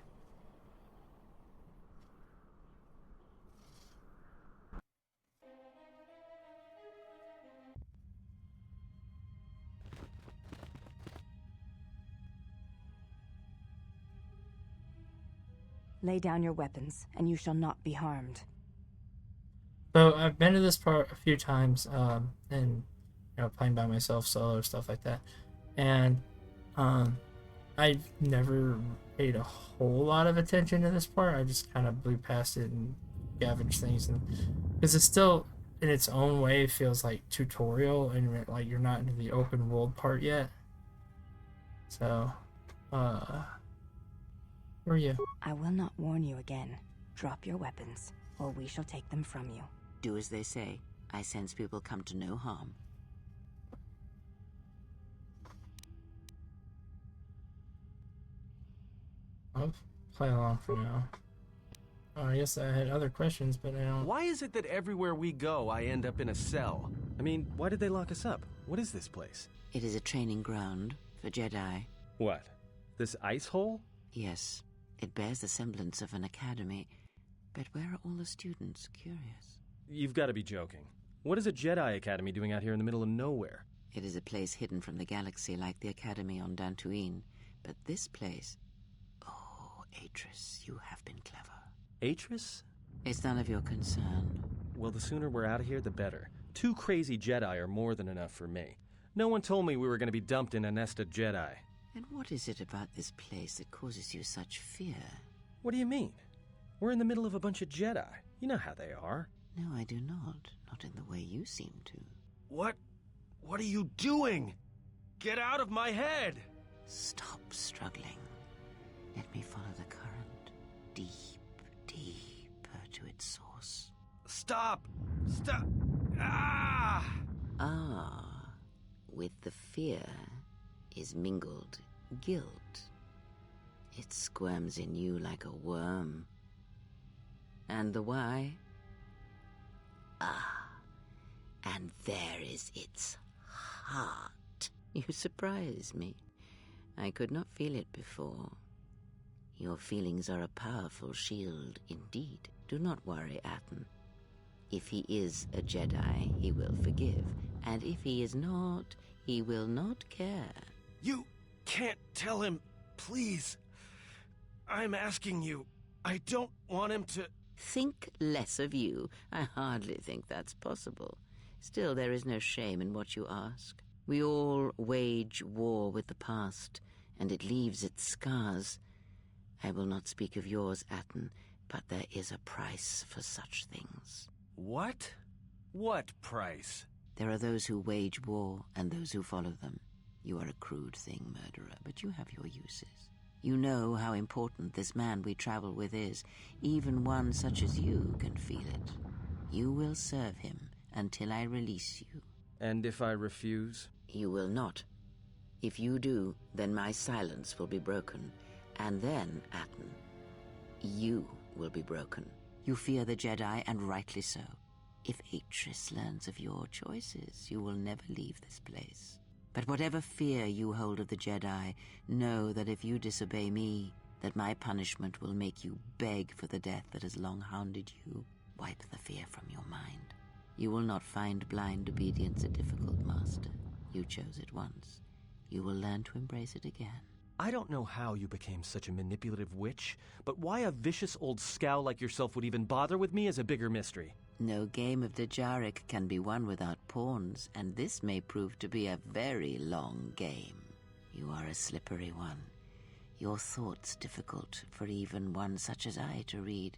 H: Lay down your weapons, and you shall not be harmed.
A: So I've been to this part a few times, and playing by myself, solo, stuff like that, and I've never paid a whole lot of attention to this part. I just kind of blew past it and scavenged things, and because it's still in its own way feels like tutorial, and like you're not into the open world part yet. So, who are you?
H: I will not warn you again. Drop your weapons, or we shall take them from you.
B: Do as they say. I sense people come to no harm.
A: I'll play along for now. Oh, I guess I had other questions, but I don't.
G: Why is it that everywhere we go, I end up in a cell? I mean, why did they lock us up? What is this place?
B: It is a training ground for Jedi.
G: What? This ice hole?
B: Yes, it bears the semblance of an academy. But where are all the students? Curious.
G: You've got to be joking. What is a Jedi Academy doing out here in the middle of nowhere?
B: It is a place hidden from the galaxy like the academy on Dantooine. But this place... Oh, Atris, you have been clever.
G: Atris?
B: It's none of your concern.
G: Well, the sooner we're out of here, the better. 2 crazy Jedi are more than enough for me. No one told me we were going to be dumped in a nest of Jedi.
B: And what is it about this place that causes you such fear?
G: What do you mean? We're in the middle of a bunch of Jedi. You know how they are.
B: No, I do not. Not in the way you seem to.
G: What are you doing? Get out of my head!
B: Stop struggling. Let me follow the current. Deeper to its source.
G: Stop! Stop! Ah!
B: Ah, with the fear is mingled guilt. It squirms in you like a worm. And the why? Ah, and there is its heart. You surprise me. I could not feel it before. Your feelings are a powerful shield indeed. Do not worry, Atten. If he is a Jedi, he will forgive. And if he is not, he will not care.
G: You can't tell him Please. I'm asking you. I don't want him to...
B: Think less of you. I hardly think that's possible. Still, there is no shame in what you ask. We all wage war with the past, and it leaves its scars. I will not speak of yours, Atten, but there is a price for such things.
G: What? What price?
B: There are those who wage war and those who follow them. You are a crude thing, murderer, but you have your uses. You know how important this man we travel with is. Even one such as you can feel it. You will serve him until I release you.
G: And if I refuse?
B: You will not. If you do, then my silence will be broken. And then, Atten, you will be broken. You fear the Jedi, and rightly so. If Atris learns of your choices, you will never leave this place. But whatever fear you hold of the Jedi, know that if you disobey me, that my punishment will make you beg for the death that has long hounded you. Wipe the fear from your mind. You will not find blind obedience a difficult master. You chose it once. You will learn to embrace it again.
G: I don't know how you became such a manipulative witch, but why a vicious old scowl like yourself would even bother with me is a bigger mystery.
B: No game of Dajaric can be won without pawns, and this may prove to be a very long game. You are a slippery one. Your thoughts difficult for even one such as I to read.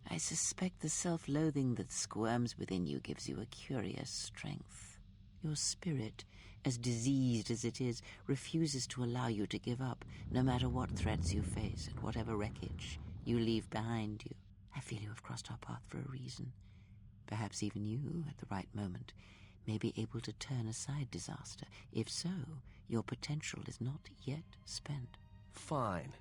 B: I suspect the self-loathing that squirms within you gives you a curious strength. Your spirit, as diseased as it is, refuses to allow you to give up, no matter what threats you face and whatever wreckage you leave behind you. I feel you have crossed our path for a reason. Perhaps even you, at the right moment, may be able to turn aside disaster. If so, your potential is not yet spent.
G: Fine.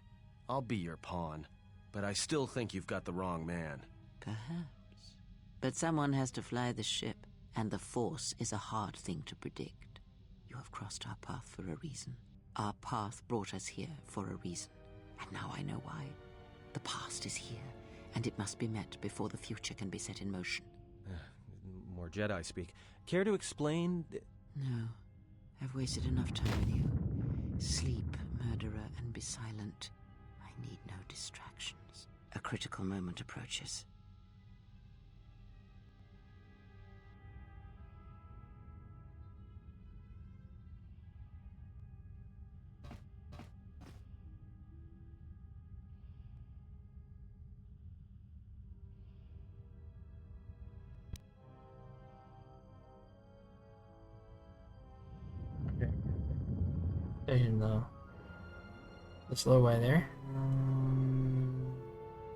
G: I'll be your pawn. But I still think you've got the wrong man.
B: Perhaps. But someone has to fly the ship, and the Force is a hard thing to predict. You have crossed our path for a reason. Our path brought us here for a reason. And now I know why. The past is here, and it must be met before the future can be set in motion.
G: More Jedi speak. Care to explain?
B: No. I've wasted enough time with you. Sleep, murderer, and be silent. I need no distractions. A critical moment approaches.
A: Station though. The slow way there.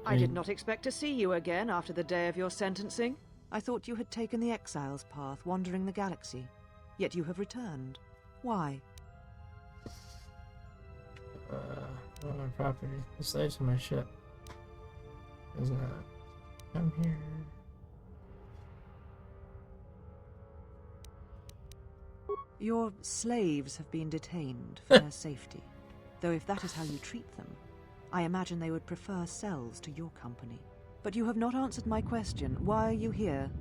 I: I did not expect to see you again after the day of your sentencing. I thought you had taken the exile's path, wandering the galaxy. Yet you have returned. Why?
A: On my property. The slaves on my ship. Does not come here.
I: Your slaves have been detained for their safety. Though if that is how you treat them, I imagine they would prefer cells to your company. But you have not answered my question. Why are you here?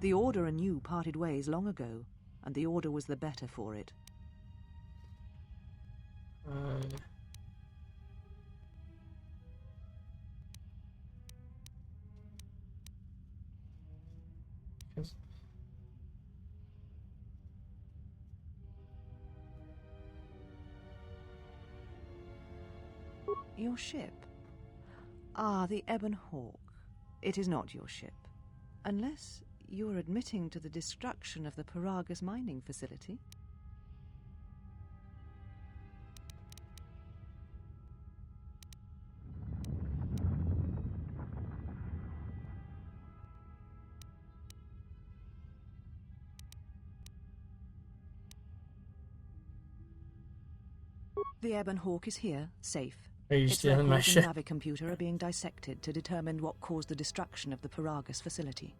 I: The Order and you parted ways long ago, and the Order was the better for it. Your ship? Ah, the Ebon Hawk. It is not your ship. Unless you are admitting to the destruction of the Paragus mining facility. The Ebon Hawk is here, safe.
A: Are you stealing my ship?
I: Its records and Navicomputer are being dissected to determine what caused the destruction of the Paragus facility.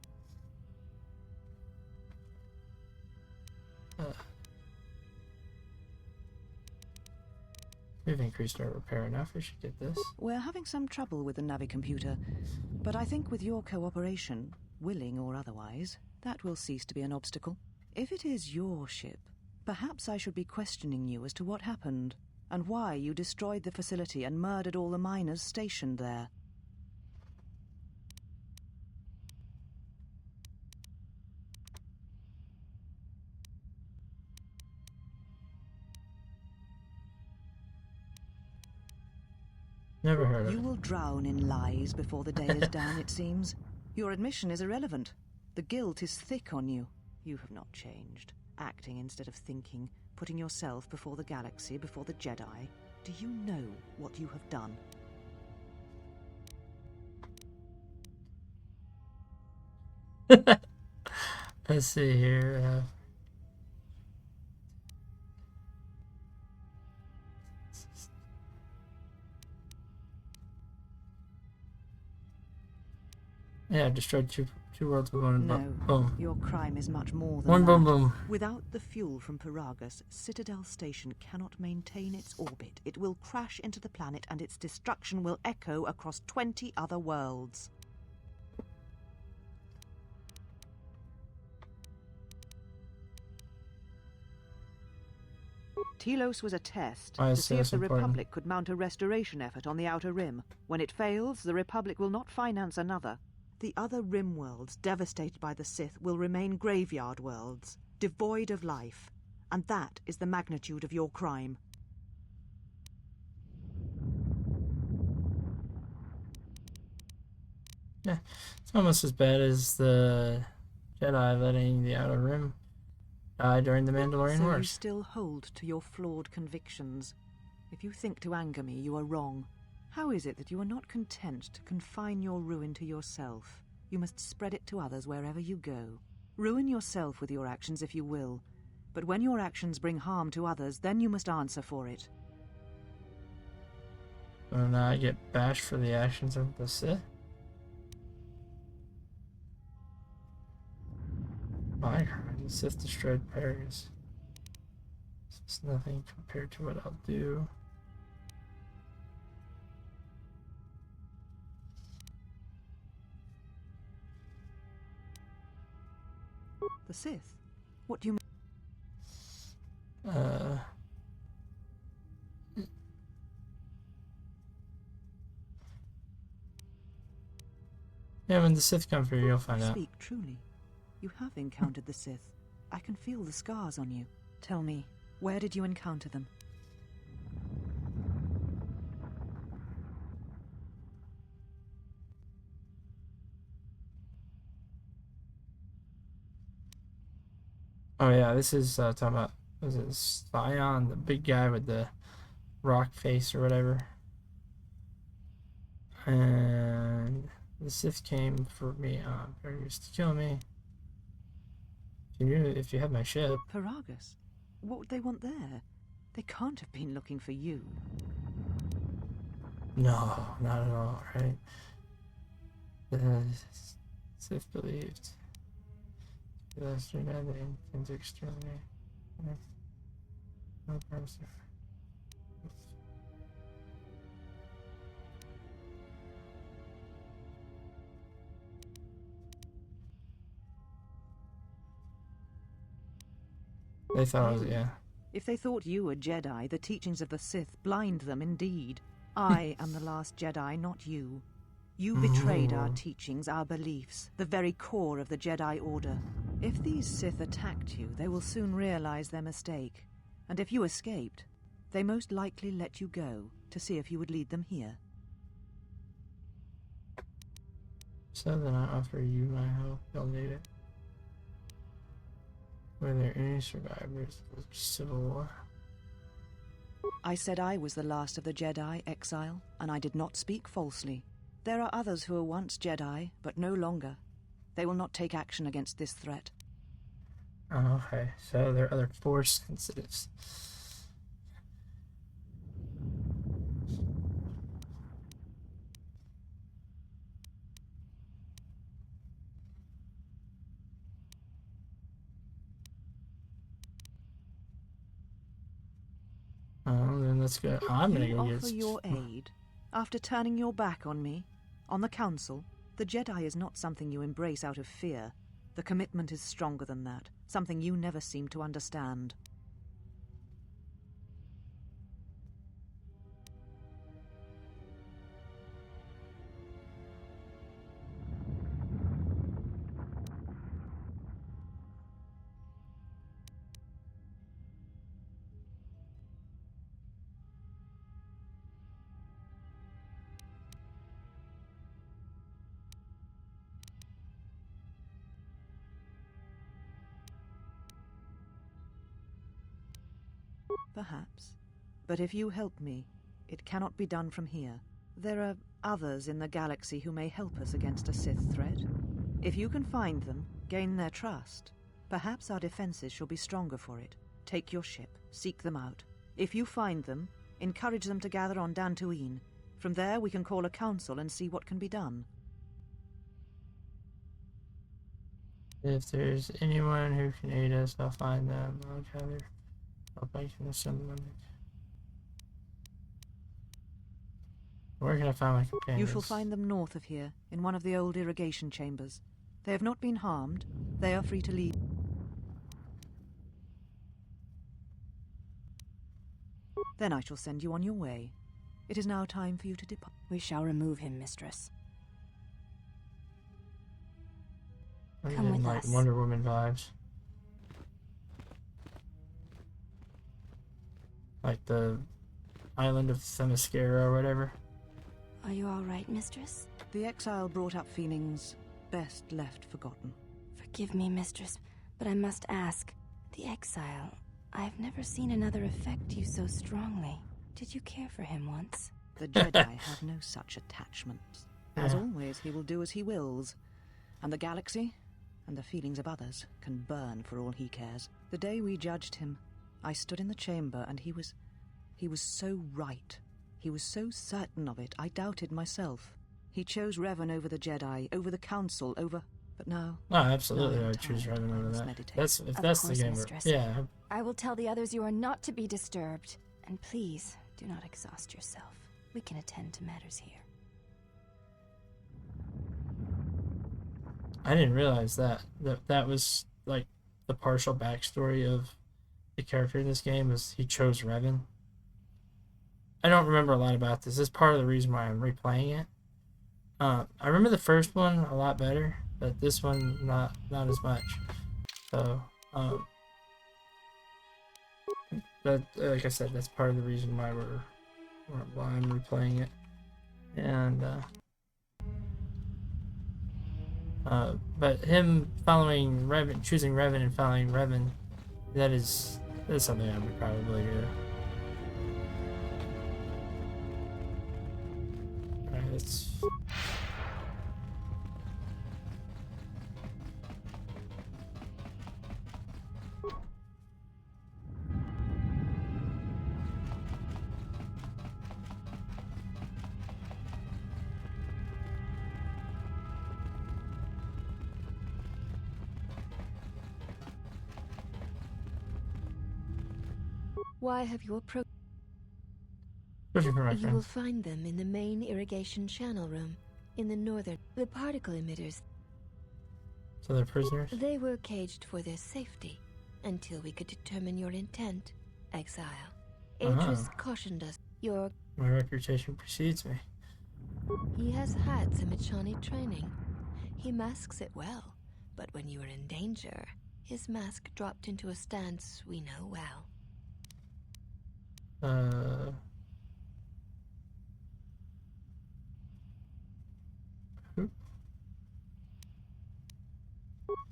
A: We've increased our repair enough. We should get this.
I: We're having some trouble with the Navicomputer, but I think with your cooperation, willing or otherwise, that will cease to be an obstacle. If it is your ship, perhaps I should be questioning you as to what happened. and why you destroyed the facility and murdered all the miners stationed there.
A: Never heard of
I: You
A: it.
I: will drown in lies before the day is done, it seems. Your admission is irrelevant. The guilt is thick on you. You have not changed. Acting instead of thinking, putting yourself before the galaxy, before the Jedi. Do you know what you have done?
A: Let's see here. Yeah, destroyed two worlds with one
I: No,
A: boom.
I: your crime is much more than
A: One
I: that.
A: boom boom.
I: Without the fuel from Paragus, Citadel Station cannot maintain its orbit. It will crash into the planet and its destruction will echo across 20 other worlds. Telos was a test
A: Why
I: to
A: is
I: see if
A: this
I: the
A: important?
I: Republic could mount a restoration effort on the Outer Rim. When it fails, the Republic will not finance another. The other Rim worlds, devastated by the Sith, will remain graveyard worlds, devoid of life. And that is the magnitude of your crime.
A: Yeah, it's almost as bad as the Jedi letting the Outer Rim die during the Mandalorian
I: So you
A: Wars.
I: still hold to your flawed convictions. If you think to anger me, you are wrong. How is it that you are not content to confine your ruin to yourself? You must spread it to others wherever you go. Ruin yourself with your actions if you will. But when your actions bring harm to others, then you must answer for it.
A: So now I get bashed for the actions of the Sith. My crime, the Sith destroyed Paris. It's nothing compared to what I'll do.
I: The Sith? What do you mean?
A: Yeah, when the Sith come for you, you'll find out.
I: Speak truly. You have encountered the Sith. I can feel the scars on you. Tell me, where did you encounter them?
A: Oh yeah, this is talking about, was it Scion, the big guy with the rock face or whatever. And the Sith came for me on Paris to kill me. If you had my ship.
I: Paragus? What would they want there? They can't have been looking for you.
A: No, not at all, right? The Sith believed. That's too bad, they intend to exterminate. No purpose. They thought it was, yeah.
I: If they thought you were Jedi, the teachings of the Sith blind them indeed. I am the last Jedi, not you. You betrayed our teachings, our beliefs, the very core of the Jedi Order. If these Sith attacked you, they will soon realize their mistake. And if you escaped, they most likely let you go to see if you would lead them here.
A: So then I offer you my help. You'll need it. Were there any survivors of the Civil War?
I: I said I was the last of the Jedi, Exile, and I did not speak falsely. There are others who were once Jedi, but no longer. They will not take action against this threat.
A: Oh, okay. So there are other Force sensitives. Oh, then let's go. I'm gonna
I: You
A: go
I: offer
A: get
I: your aid after turning your back on me, on the Council. The Jedi is not something you embrace out of fear. The commitment is stronger than that, something you never seem to understand. Perhaps. But if you help me, it cannot be done from here. There are others in the galaxy who may help us against a Sith threat. If you can find them, gain their trust, perhaps our defenses shall be stronger for it. Take your ship, seek them out. If you find them, encourage them to gather on Dantooine. From there we can call a council and see what can be done.
A: If there's anyone who can aid us, I'll find them. I'll gather. I'll make an assembly. Where can I find my companions?
I: You shall find them north of here, in one of the old irrigation chambers. They have not been harmed. They are free to leave. Then I shall send you on your way. It is now time for you to depart.
H: We shall remove him, mistress.
A: I'm
H: Come
A: getting,
H: with
A: like
H: us.
A: Wonder Woman vibes. Like the island of Themyscira or whatever.
H: Are you all right, mistress?
I: The exile brought up feelings best left forgotten.
H: Forgive me, mistress, but I must ask. The exile, I've never seen another affect you so strongly. Did you care for him once?
I: The Jedi have no such attachments. As
A: Yeah.
I: always, he will do as he wills. And the galaxy, and the feelings of others, can burn for all he cares. The day we judged him, I stood in the chamber and he was so right. He was so certain of it, I doubted myself. He chose Revan over the Jedi, over the Council, over... But now...
A: No, absolutely,
I: now I'm
A: I'd choose
I: tired.
A: Revan
I: I
A: over
I: must
A: that.
I: meditate.
A: That's if
H: Of
A: that's the
H: course,
A: game.
H: mistress.
A: Yeah,
H: I will tell the others you are not to be disturbed. And please, do not exhaust yourself. We can attend to matters here.
A: I didn't realize that was like the partial backstory of the character in this game was he chose Revan. I don't remember a lot about this. This is part of the reason why I'm replaying it. I remember the first one a lot better, but this one not as much. So, but like I said, that's part of the reason why why I'm replaying it. And but him following Revan, choosing Revan and following Revan, that's something I would probably do. Alright, let's...
J: Why have you approached?
A: Pushing for my
J: You will
A: friends.
J: find them in the main irrigation channel room, in the northern. The particle emitters,
A: So they're prisoners?
J: they were caged for their safety, until we could determine your intent, exile. Atris cautioned us.
A: My reputation precedes me.
J: He has had some Echani training. He masks it well, but when you are in danger, his mask dropped into a stance we know well.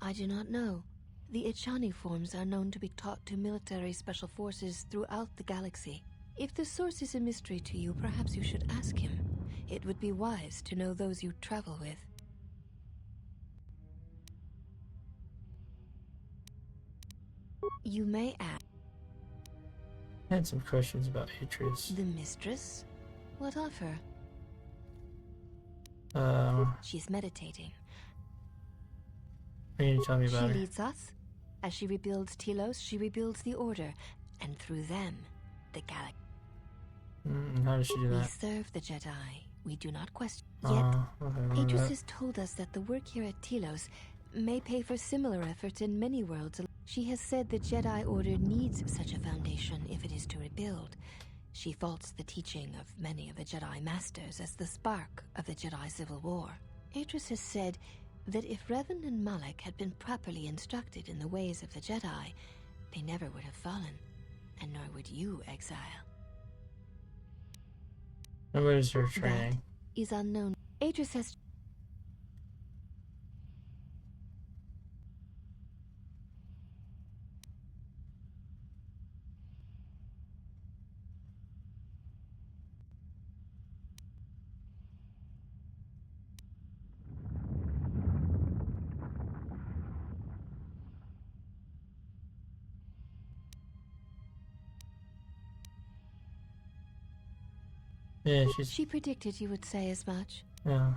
J: I do not know. The Echani forms are known to be taught to military special forces throughout the galaxy. If the source is a mystery to you, perhaps you should ask him. It would be wise to know those you travel with. You may ask.
A: I had some questions about Atreus.
J: The mistress? What of her? She's meditating.
A: Can you tell me
J: She
A: about her?
J: leads us. As she rebuilds Telos, she rebuilds the Order, and through them, the galaxy.
A: How does she do
J: We
A: that?
J: serve the Jedi. We do not question.
A: Okay,
J: Yet,
A: well,
J: Atris
A: that-
J: has told us that the work here at Telos may pay for similar efforts in many worlds. She has said the Jedi Order needs such a foundation if it is to rebuild. She faults the teaching of many of the Jedi Masters as the spark of the Jedi Civil War. Atris has said that if Revan and Malak had been properly instructed in the ways of the Jedi, they never would have fallen, and nor would you, exile.
A: And what is her training?
J: Is unknown. Atris has...
A: Yeah, she's...
J: She predicted you would say as much.
A: Yeah.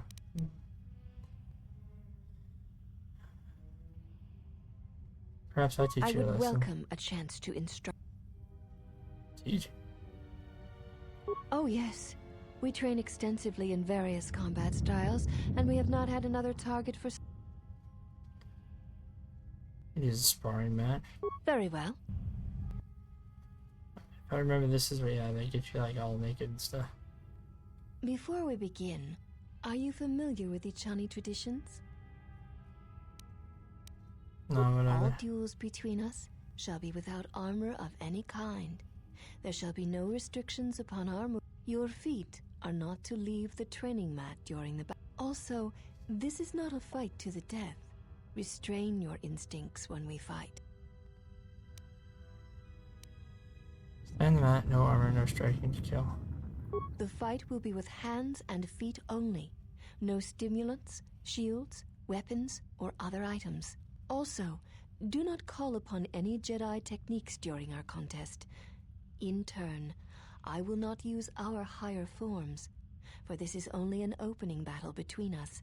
A: Perhaps I teach
J: I
A: you a
J: would
A: lesson.
J: welcome a chance to instruct.
A: Teach?
J: Oh, yes. We train extensively in various combat styles, and we have not had another target for...
A: It is a sparring match.
J: Very well.
A: I remember this is where, yeah, they get you like all naked and stuff.
J: Before we begin, are you familiar with the Chani traditions?
A: No, whatever.
J: All duels between us shall be without armor of any kind. There shall be no restrictions upon our move. Your feet are not to leave the training mat during the battle. Also, this is not a fight to the death. Restrain your instincts when we fight.
A: Stand the mat, no armor, no striking to kill.
J: The fight will be with hands and feet only. No stimulants, shields, weapons, or other items. Also, do not call upon any Jedi techniques during our contest. In turn, I will not use our higher forms, for this is only an opening battle between us.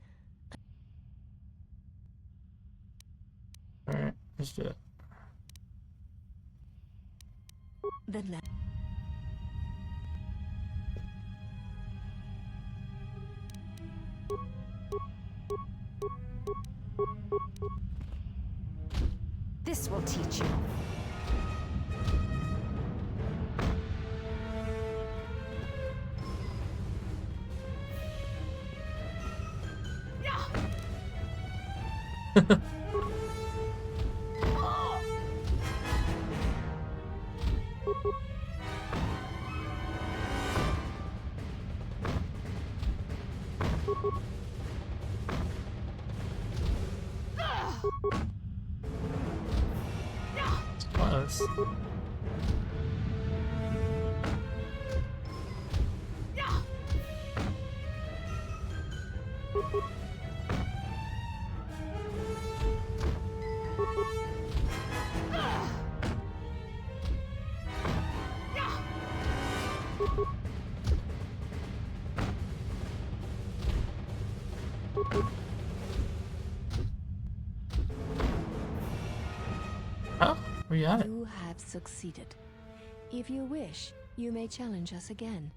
A: Alright, let's do it.
J: Then let...
H: This will teach you.
A: Close. Oh, we got it.
J: You have succeeded. If you wish, you may challenge us again.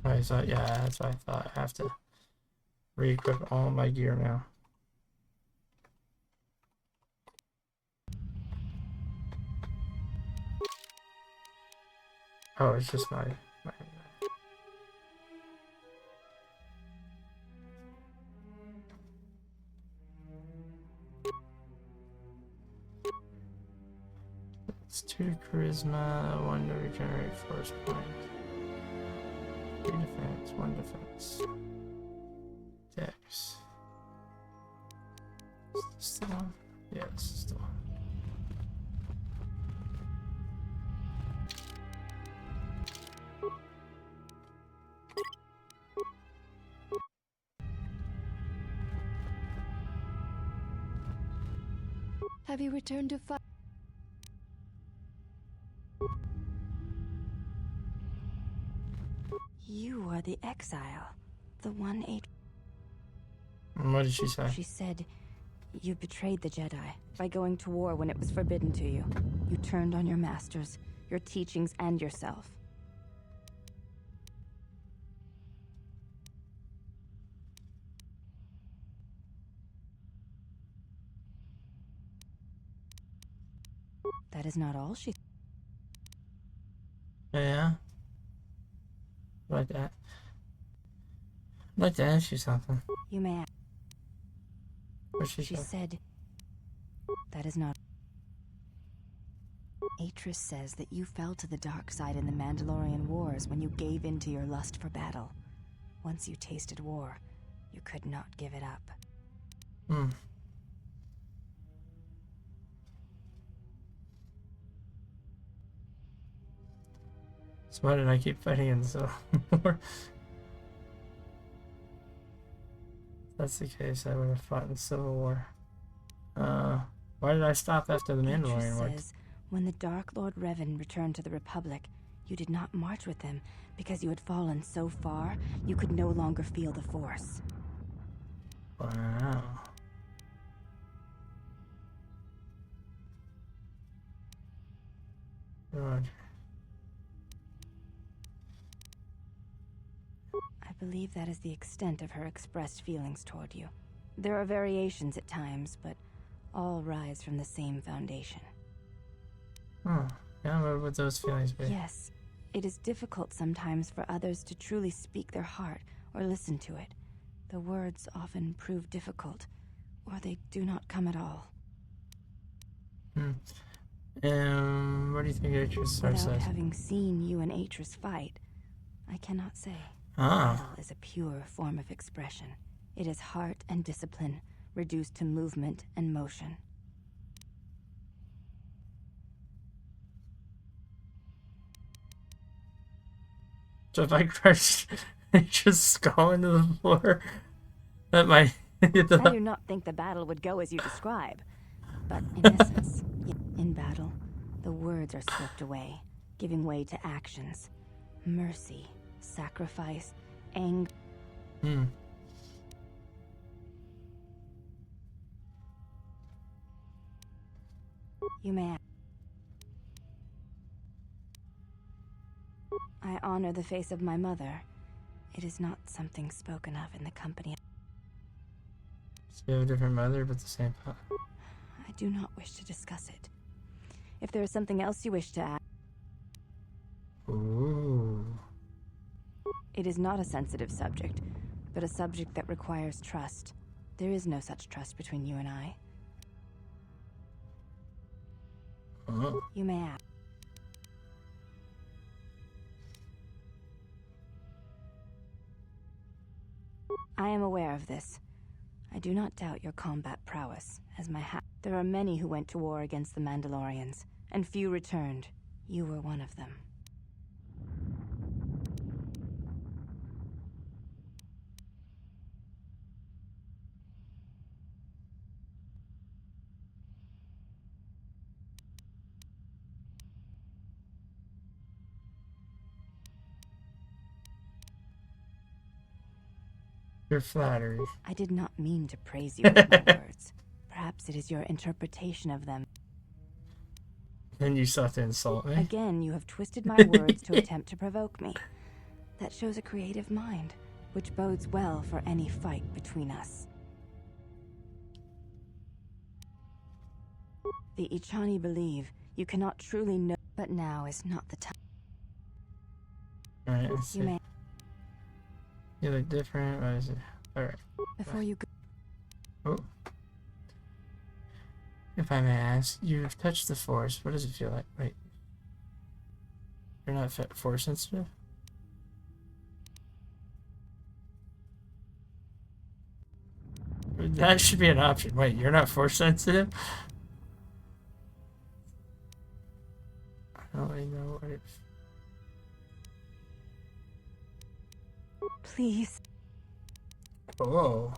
A: Right, so yeah, that's what I thought. I have to re-equip all my gear now. Oh, it's just my it's 2 charisma, 1 to regenerate force point. 3 defense, 1 defense. Dex. Is this the one? Yeah, this is the one.
J: Have you returned to fight?
H: You are the exile. The one
A: What did she say?
H: She said you betrayed the Jedi by going to war when it was forbidden to you. You turned on your masters, your teachings, and yourself. That is not all she...
A: Yeah. Like that. I'd like to ask you something.
H: You may ask.
A: What she
H: She
A: say?
H: said, that is not... Atris says that you fell to the dark side in the Mandalorian Wars when you gave in to your lust for battle. Once you tasted war, you could not give it up.
A: Hmm. So why did I keep fighting in the Civil War? that's the case, I would have fought in the Civil War. Why did I stop after the Mandalorian War?
H: says, when the Dark Lord Revan returned to the Republic, you did not march with him because you had fallen so far you could no longer feel the Force.
A: Wow. God.
H: I believe that is the extent of her expressed feelings toward you. There are variations at times, but all rise from the same foundation.
A: Yeah, what would those feelings be?
H: Yes, it is difficult sometimes for others to truly speak their heart or listen to it. The words often prove difficult, or they do not come at all.
A: What do you think Atris
H: Without
A: says?
H: having seen you and Atris fight, I cannot say.
A: Ah.
H: Battle is a pure form of expression. It is heart and discipline, reduced to movement and motion.
A: So if I crush Atris' skull into the floor, that might hit the...
H: I do not think the battle would go as you describe. But in essence, in battle, the words are swept away, giving way to actions. Mercy, sacrifice, anger. You may. I honor the face of my mother. It is not something spoken of in the company.
A: So you have a different mother, but the same father.
H: I do not wish to discuss it. If there is something else you wish to add...
A: Ooh.
H: It is not a sensitive subject, but a subject that requires trust. There is no such trust between you and I.
A: Oh.
H: You may ask. I am aware of this. I do not doubt your combat prowess, as there are many who went to war against the Mandalorians, and few returned. You were one of them.
A: Your flattery.
H: I did not mean to praise you with my words. Perhaps it is your interpretation of them.
A: And you sought to insult me.
H: Again, you have twisted my words to attempt to provoke me. That shows a creative mind, which bodes well for any fight between us. The Ichani believe you cannot truly know, but now is not the time.
A: Alright, let's see.
H: You may.
A: You look different. What is it? Alright.
H: Before you go.
A: Oh. If I may ask, you have touched the Force. What does it feel like? Wait. You're not Force sensitive? That should be an option. Wait, you're not Force sensitive? I don't really know what it's...
H: Please.
A: Oh.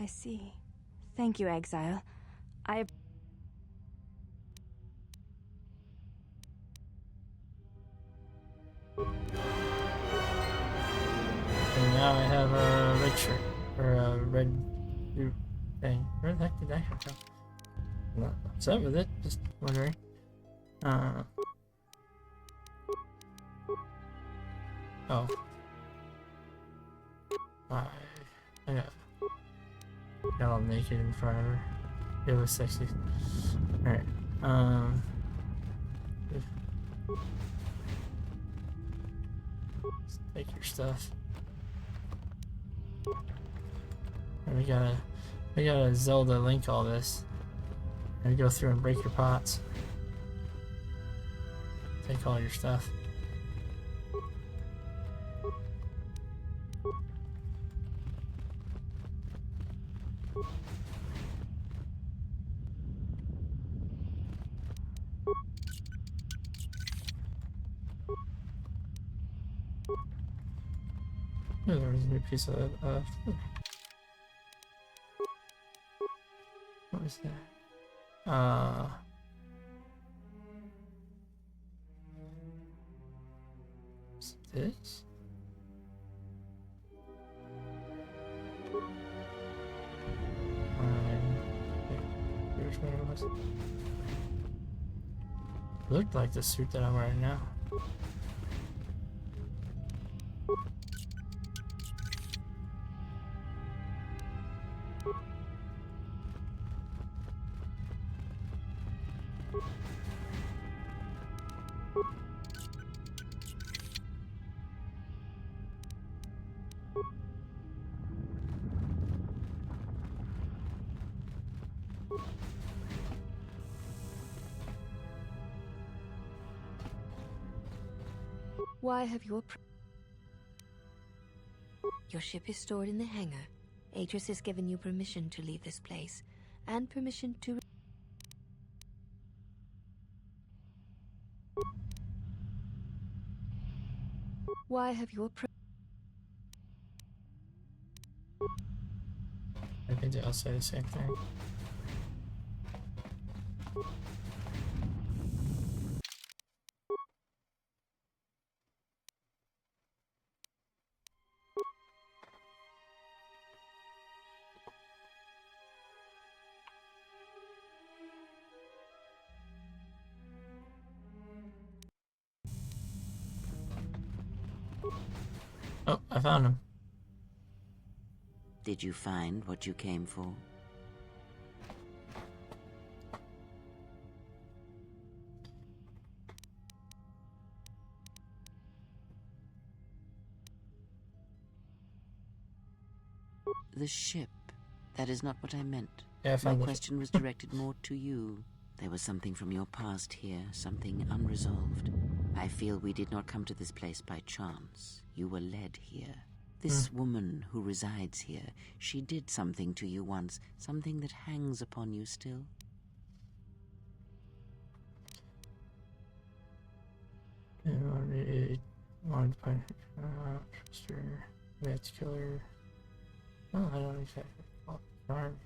H: I see. Thank you, Exile.
A: And now I have a red shirt. Or a red thing. Where the heck did that come from? I'm not upset with it, just wondering. Oh. I got all naked in front of her. It was sexy. Alright. Take your stuff. And we gotta Zelda link all this. And go through and break your pots. Take all your stuff. Oh, there was a new piece of food. What was that? What's this? Which one it was? Looked like the suit that I'm wearing now.
J: Why have your ship is stored in the hangar. Atris has given you permission to leave this place, and permission to... Why have your
A: I think I'll say the same thing. Oh, I found him.
B: Did you find what you came for? The ship. That is not what I meant.
A: Yeah, I
B: My
A: found
B: question was directed more to you. There was something from your past here, something unresolved. I feel we did not come to this place by chance. You were led here. This woman who resides here, she did something to you once, something that hangs upon you still.
A: Wanted to find trust her. We had to kill her. Oh, I don't exactly call it charm.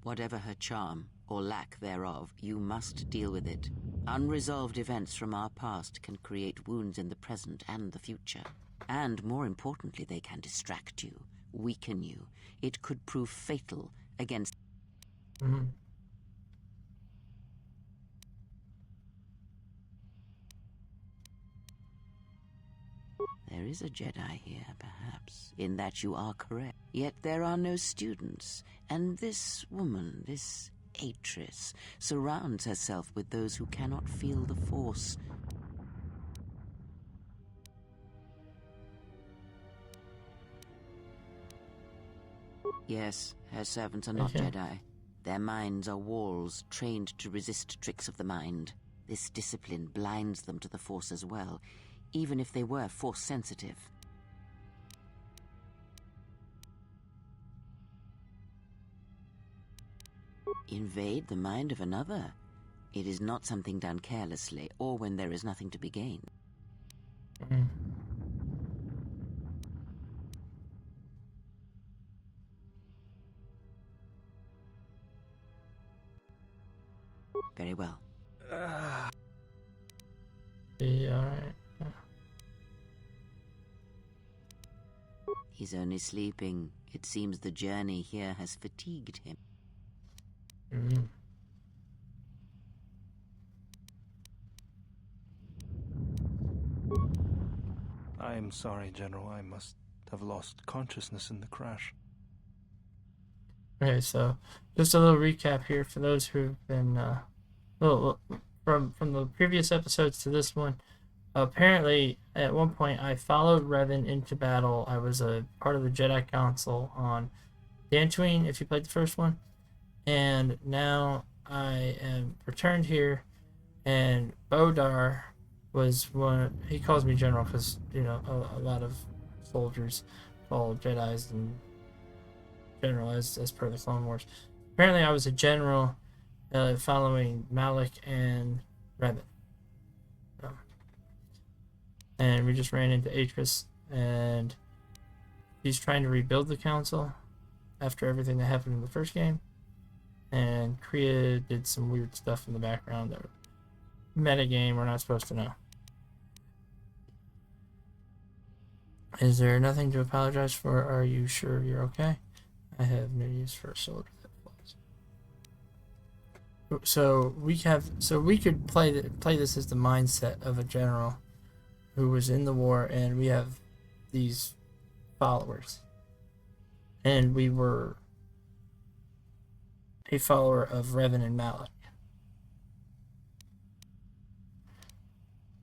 B: Whatever her charm, or lack thereof, you must deal with it. Unresolved events from our past can create wounds in the present and the future. And more importantly, they can distract you, weaken you. It could prove fatal against... There is a Jedi here, perhaps, in that you are correct. Yet there are no students, and this woman, this Atris, surrounds herself with those who cannot feel the Force. Yes, her servants are not Jedi. Their minds are walls, trained to resist tricks of the mind. This discipline blinds them to the Force as well, even if they were Force-sensitive. Invade the mind of another? It is not something done carelessly, or when there is nothing to be gained. Very well.
A: Be alright.
B: He's only sleeping. It seems the journey here has fatigued him.
C: I'm sorry, General. I must have lost consciousness in the crash.
A: Okay, so just a little recap here for those who've been from the previous episodes to this one. apparently, at one point, I followed Revan into battle. I was a part of the Jedi Council on Dantooine, if you played the first one. And now I am returned here, and Bodar was one. He calls me General because, you know, a lot of soldiers call Jedis and General as per the Clone Wars. Apparently, I was a general following Malik and Revan. And we just ran into Atris, and he's trying to rebuild the council after everything that happened in the first game. And Kriya did some weird stuff in the background that metagame we're not supposed to know. Is there nothing to apologize for? Are you sure you're okay? I have no use for a soldier that flies. So we could play this as the mindset of a general who was in the war, and we have these followers. And we were a follower of Revan and Malik.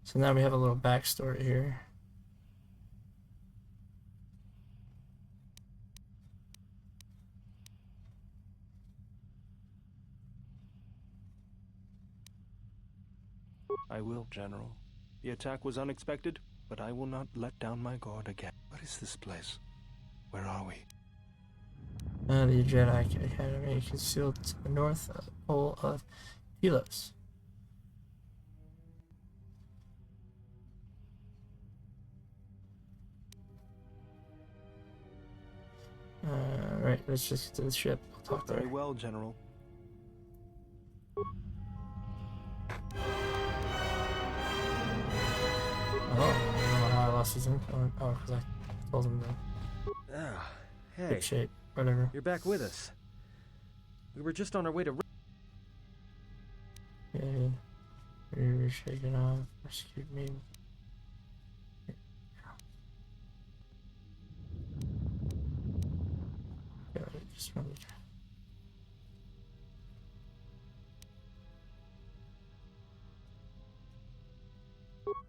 A: So now we have a little backstory here.
C: I will, General. The attack was unexpected, but I will not let down my guard again. What is this place? Where are we?
A: The Jedi Academy, concealed to the north pole of Telos. Right, let's just get to the ship. I'll talk
C: Very
A: there.
C: well, General.
A: Oh, I don't know how I lost his info. Oh, because I told him to
G: Ah, hey,
A: hip shape, whatever.
G: you're back with us. We were just on our way to...
A: Yeah, we were shaking off. Rescued me. God, it just really...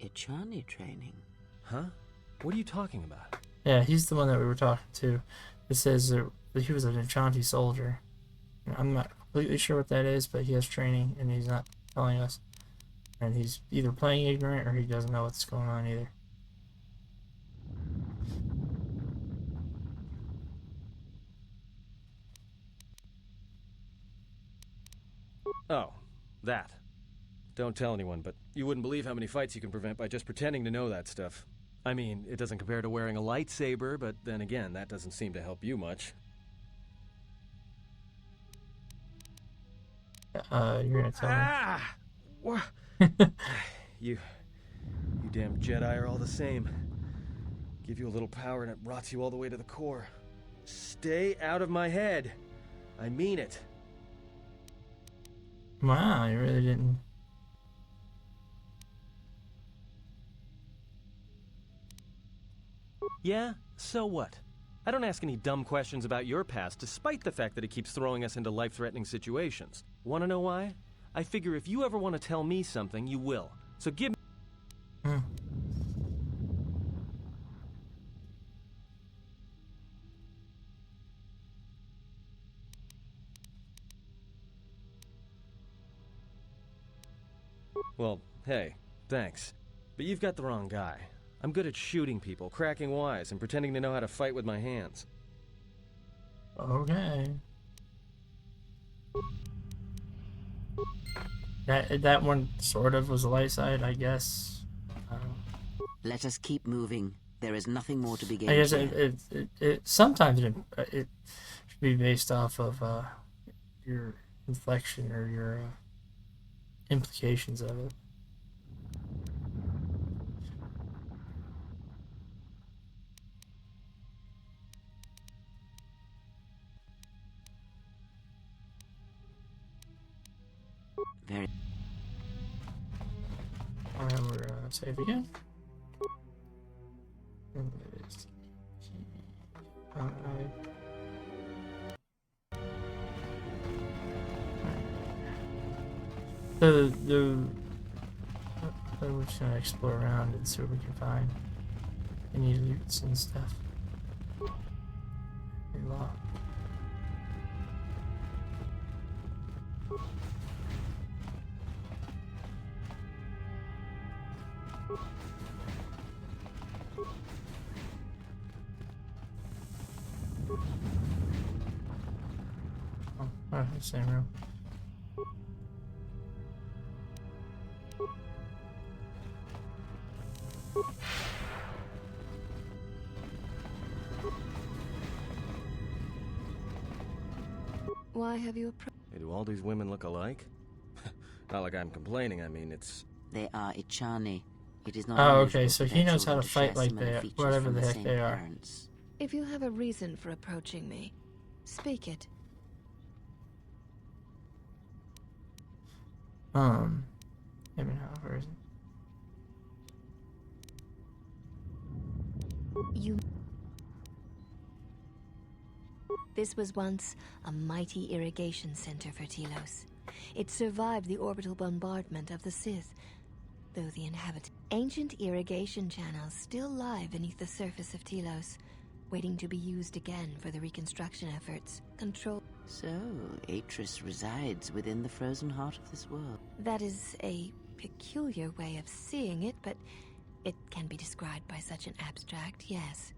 B: Ichani training.
G: Huh? What are you talking about?
A: Yeah, he's the one that we were talking to. It says that he was an Enchanti soldier. I'm not completely sure what that is, but he has training, and he's not telling us. And he's either playing ignorant or he doesn't know what's going on either.
G: Oh, that. Don't tell anyone, but you wouldn't believe how many fights you can prevent by just pretending to know that stuff. I mean, it doesn't compare to wearing a lightsaber, but then again, that doesn't seem to help you much.
A: You're gonna tell me?
G: Ah! What? You damn Jedi are all the same. Give you a little power and it rots you all the way to the core. Stay out of my head. I mean it.
A: Wow, you really didn't.
G: Yeah? So what? I don't ask any dumb questions about your past, despite the fact that it keeps throwing us into life-threatening situations. Want to know why? I figure if you ever want to tell me something, you will. So give me... Well, hey, thanks. But you've got the wrong guy. I'm good at shooting people, cracking wise, and pretending to know how to fight with my hands.
A: Okay. That one sort of was the light side, I guess.
B: Let us keep moving. There is nothing more to be gained.
A: I guess
B: here.
A: it sometimes it should be based off of your inflection or your implications of it.
B: Very.
A: And we're save again. And it is the So we're just gonna explore around and see what we can find. Any loots and stuff. A lot. Oh, same room.
J: Why have you approached?
G: Hey, do all these women look alike? Not like I'm complaining, I mean, it's...
B: They are Ichani. It is not
A: Oh,
B: unusual
A: okay, so
B: for
A: he
B: their
A: knows how to
B: children share
A: fight like
B: similar
A: they,
B: features
A: whatever
B: from
A: the heck
B: same
A: they are.
B: parents.
J: If you have a reason for approaching me, speak it.
A: Him and how version.
J: You. This was once a mighty irrigation center for Telos. It survived the orbital bombardment of the Sith, though the ancient irrigation channels still lie beneath the surface of Telos, waiting to be used again for the reconstruction efforts.
B: So, Atris resides within the frozen heart of this world.
J: That is a peculiar way of seeing it, but it can be described by such an abstract, yes.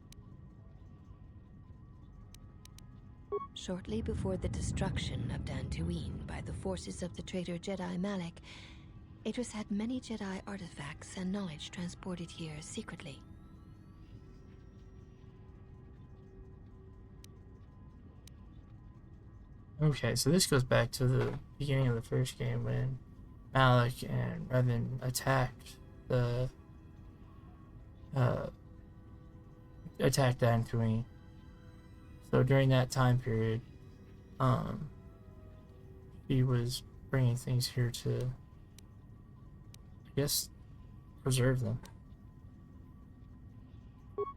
J: Shortly before the destruction of Dantooine by the forces of the traitor Jedi Malak, Atris had many Jedi artifacts and knowledge transported here secretly.
A: Okay, so this goes back to the beginning of the first game when Malak and Revan attacked Dantooine. So during that time period, he was bringing things here to, I guess, preserve them.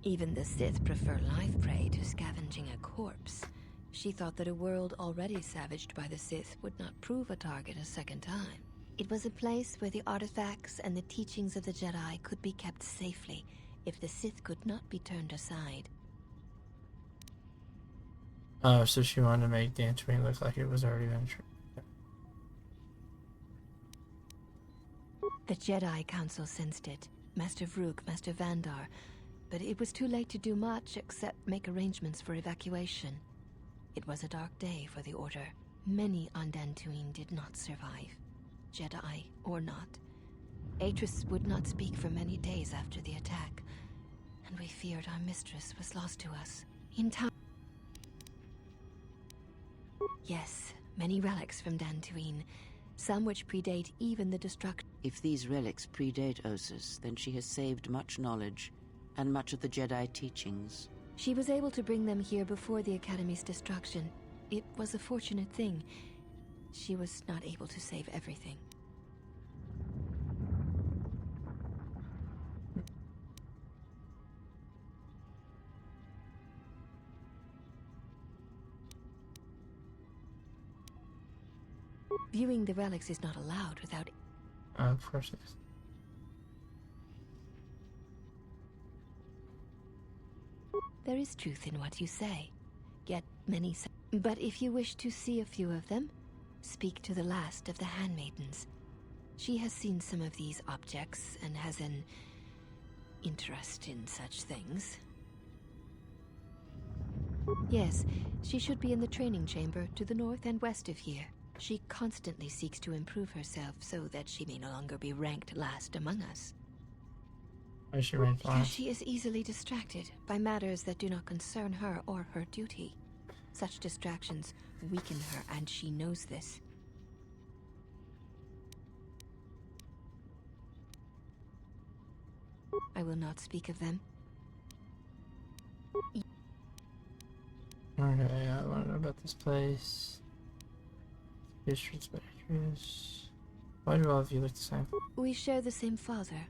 J: Even the Sith prefer live prey to scavenging a corpse. She thought that a world already savaged by the Sith would not prove a target a second time. It was a place where the artifacts and the teachings of the Jedi could be kept safely if the Sith could not be turned aside.
A: Oh, so she wanted to make Dantooine look like it was already been
J: The Jedi Council sensed it, Master Vrook, Master Vandar, but it was too late to do much except make arrangements for evacuation. It was a dark day for the Order. Many on Dantooine did not survive, Jedi or not. Atris would not speak for many days after the attack, and we feared our mistress was lost to us. In time. Yes, many relics from Dantooine, some which predate even the destruction.
B: If these relics predate Osus, then she has saved much knowledge, and much of the Jedi teachings.
J: She was able to bring them here before the Academy's destruction. It was a fortunate thing. She was not able to save everything. Viewing the relics is not allowed without...
A: Of course it is.
J: There is truth in what you say. Yet many say... But if you wish to see a few of them, speak to the last of the handmaidens. She has seen some of these objects and has an interest in such things. Yes, she should be in the training chamber to the north and west of here. She constantly seeks to improve herself so that she may no longer be ranked last among us.
A: Why is she ranked
J: Because
A: last?
J: she is easily distracted by matters that do not concern her or her duty. Such distractions weaken her, and she knows this. I will not speak of them.
A: Okay, I want to know about this place. History inspectors. Why do all of you look the same?
J: We share the same father,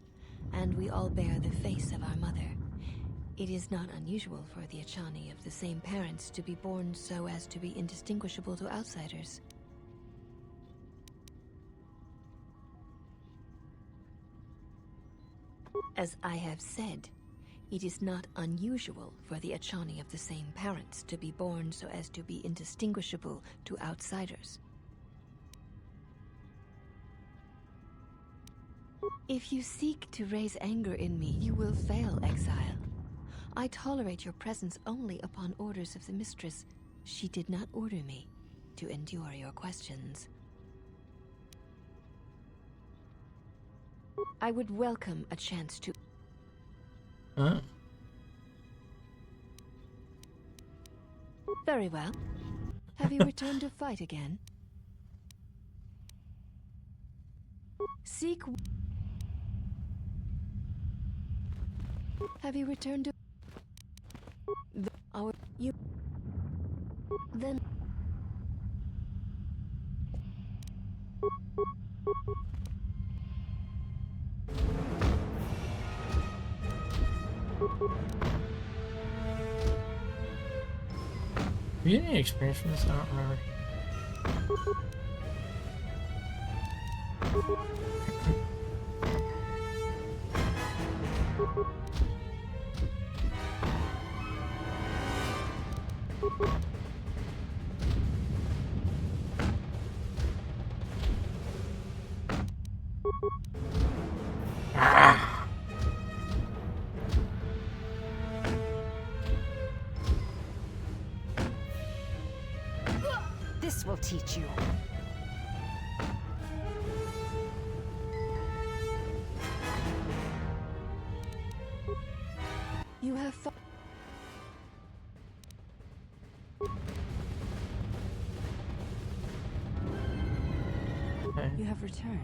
J: and we all bear the face of our mother. It is not unusual for the Ichani of the same parents to be born so as to be indistinguishable to outsiders. As I have said, it is not unusual for the Achani of the same parents to be born so as to be indistinguishable to outsiders. If you seek to raise anger in me, you will fail, exile. I tolerate your presence only upon orders of the mistress. She did not order me to endure your questions. I would welcome a chance to...
A: Huh?
J: Very well. Have you returned to fight again? Seek... Have you returned to... Our... You... Then...
A: Have you had any experience from this? I don't remember.
H: This will teach you.
J: You have...
A: Okay.
H: You have returned.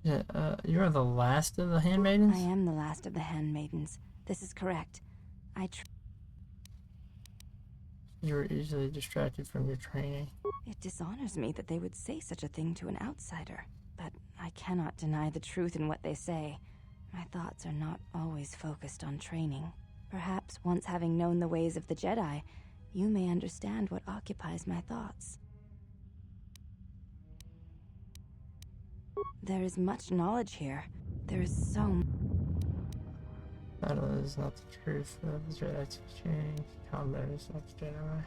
A: Yeah, you are the last of the handmaidens?
H: I am the last of the handmaidens. This is correct.
A: You were easily distracted from your training.
H: It dishonors me that they would say such a thing to an outsider. But I cannot deny the truth in what they say. My thoughts are not always focused on training. Perhaps once having known the ways of the Jedi, you may understand what occupies my thoughts. There is much knowledge here. There is so...
A: Battle is not the truth of the Jedi teaching. Combat is not the Jedi.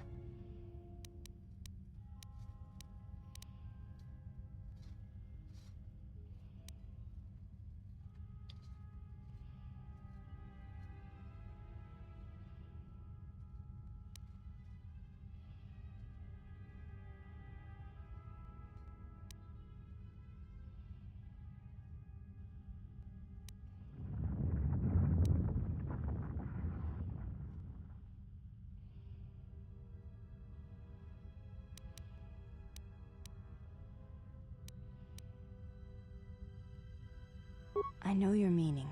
H: I know your meaning,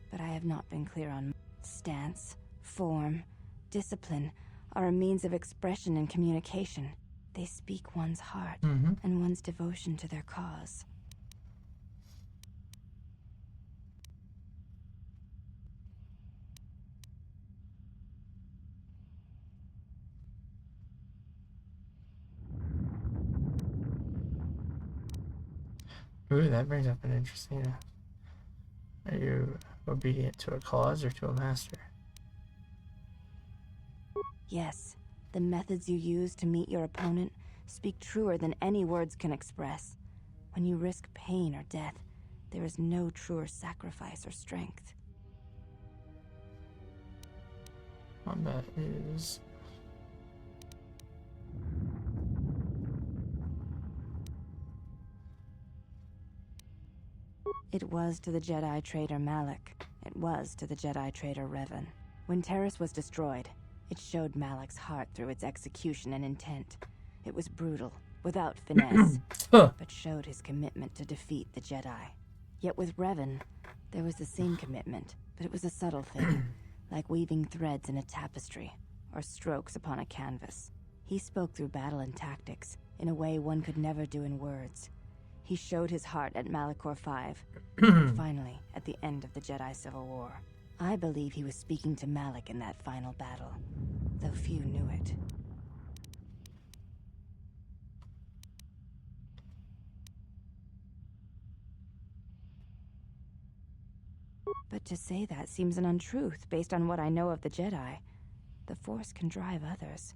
H: but I have not been clear on stance, form, discipline are a means of expression and communication. They speak one's heart and one's devotion to their cause.
A: Ooh, that brings up an interesting... Are you obedient to a cause or to a master?
H: Yes, the methods you use to meet your opponent speak truer than any words can express. When you risk pain or death, there is no truer sacrifice or strength.
A: Combat is...
H: It was to the Jedi traitor Malak. It was to the Jedi traitor Revan. When Terrace was destroyed, it showed Malak's heart through its execution and intent. It was brutal, without finesse, but showed his commitment to defeat the Jedi. Yet with Revan, there was the same commitment, but it was a subtle thing, like weaving threads in a tapestry, or strokes upon a canvas. He spoke through battle and tactics, in a way one could never do in words. He showed his heart at Malachor V, and finally, at the end of the Jedi Civil War. I believe he was speaking to Malak in that final battle, though few knew it. But to say that seems an untruth based on what I know of the Jedi. The Force can drive others,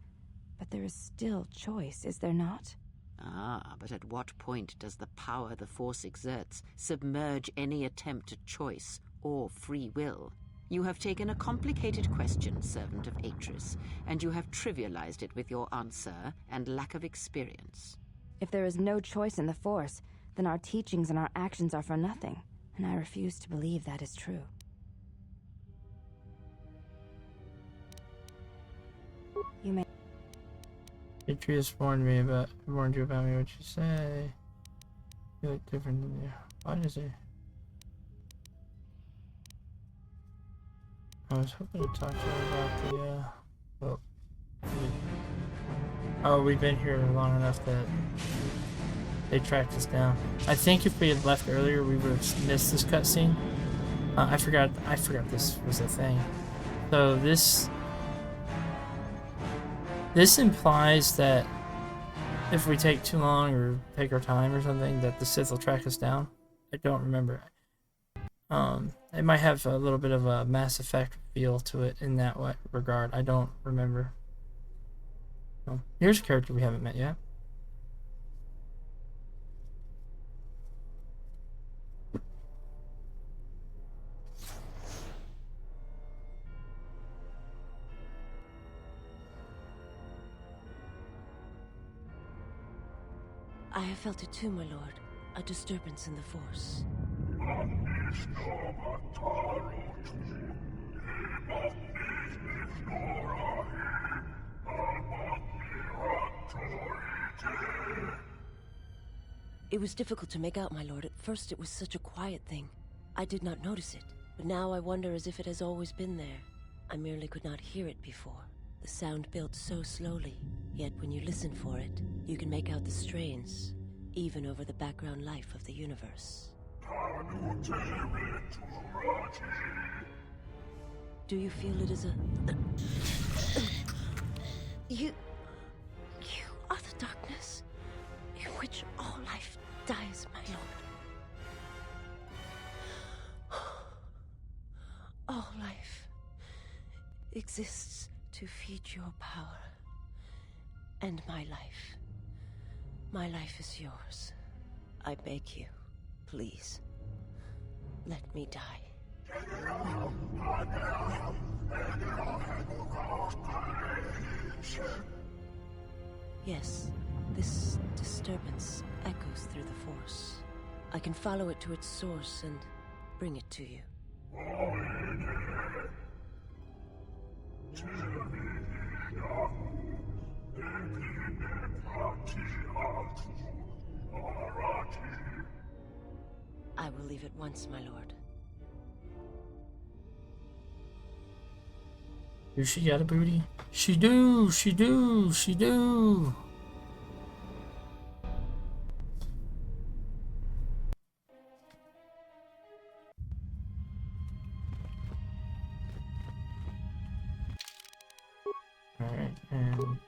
H: but there is still choice, is there not?
B: Ah, but at what point does the power the Force exerts submerge any attempt at choice or free will? You have taken a complicated question, servant of Atris, and you have trivialized it with your answer and lack of experience.
H: If there is no choice in the Force, then our teachings and our actions are for nothing, and I refuse to believe that is true. You may...
A: Atreus warned you about me. What you say? You look different than you. Why does he? I was hoping to talk to her about the, oh, we've been here long enough that they tracked us down. I think if we had left earlier, we would have missed this cutscene. I forgot this was a thing. So this implies that if we take too long or take our time or something, that the Sith will track us down. I don't remember. It might have a little bit of a Mass Effect feel to it in that regard. I don't remember. Here's a character we haven't met yet.
K: I have felt it too, my lord. A disturbance in the Force. It was difficult to make out, my lord. At first it was such a quiet thing. I did not notice it, but now I wonder as if it has always been there. I merely could not hear it before. The sound built so slowly, yet when you listen for it, you can make out the strains, even over the background life of the universe. Do you feel it is a... You are the darkness in which all life dies, my lord. All life exists to feed your power. And my life is yours. I beg you, please, let me die. Yes, this disturbance echoes through the Force. I can follow it to its source and bring it to you. I will leave at once, my lord.
A: Do she got a booty? She do, she do, she do. Alright, and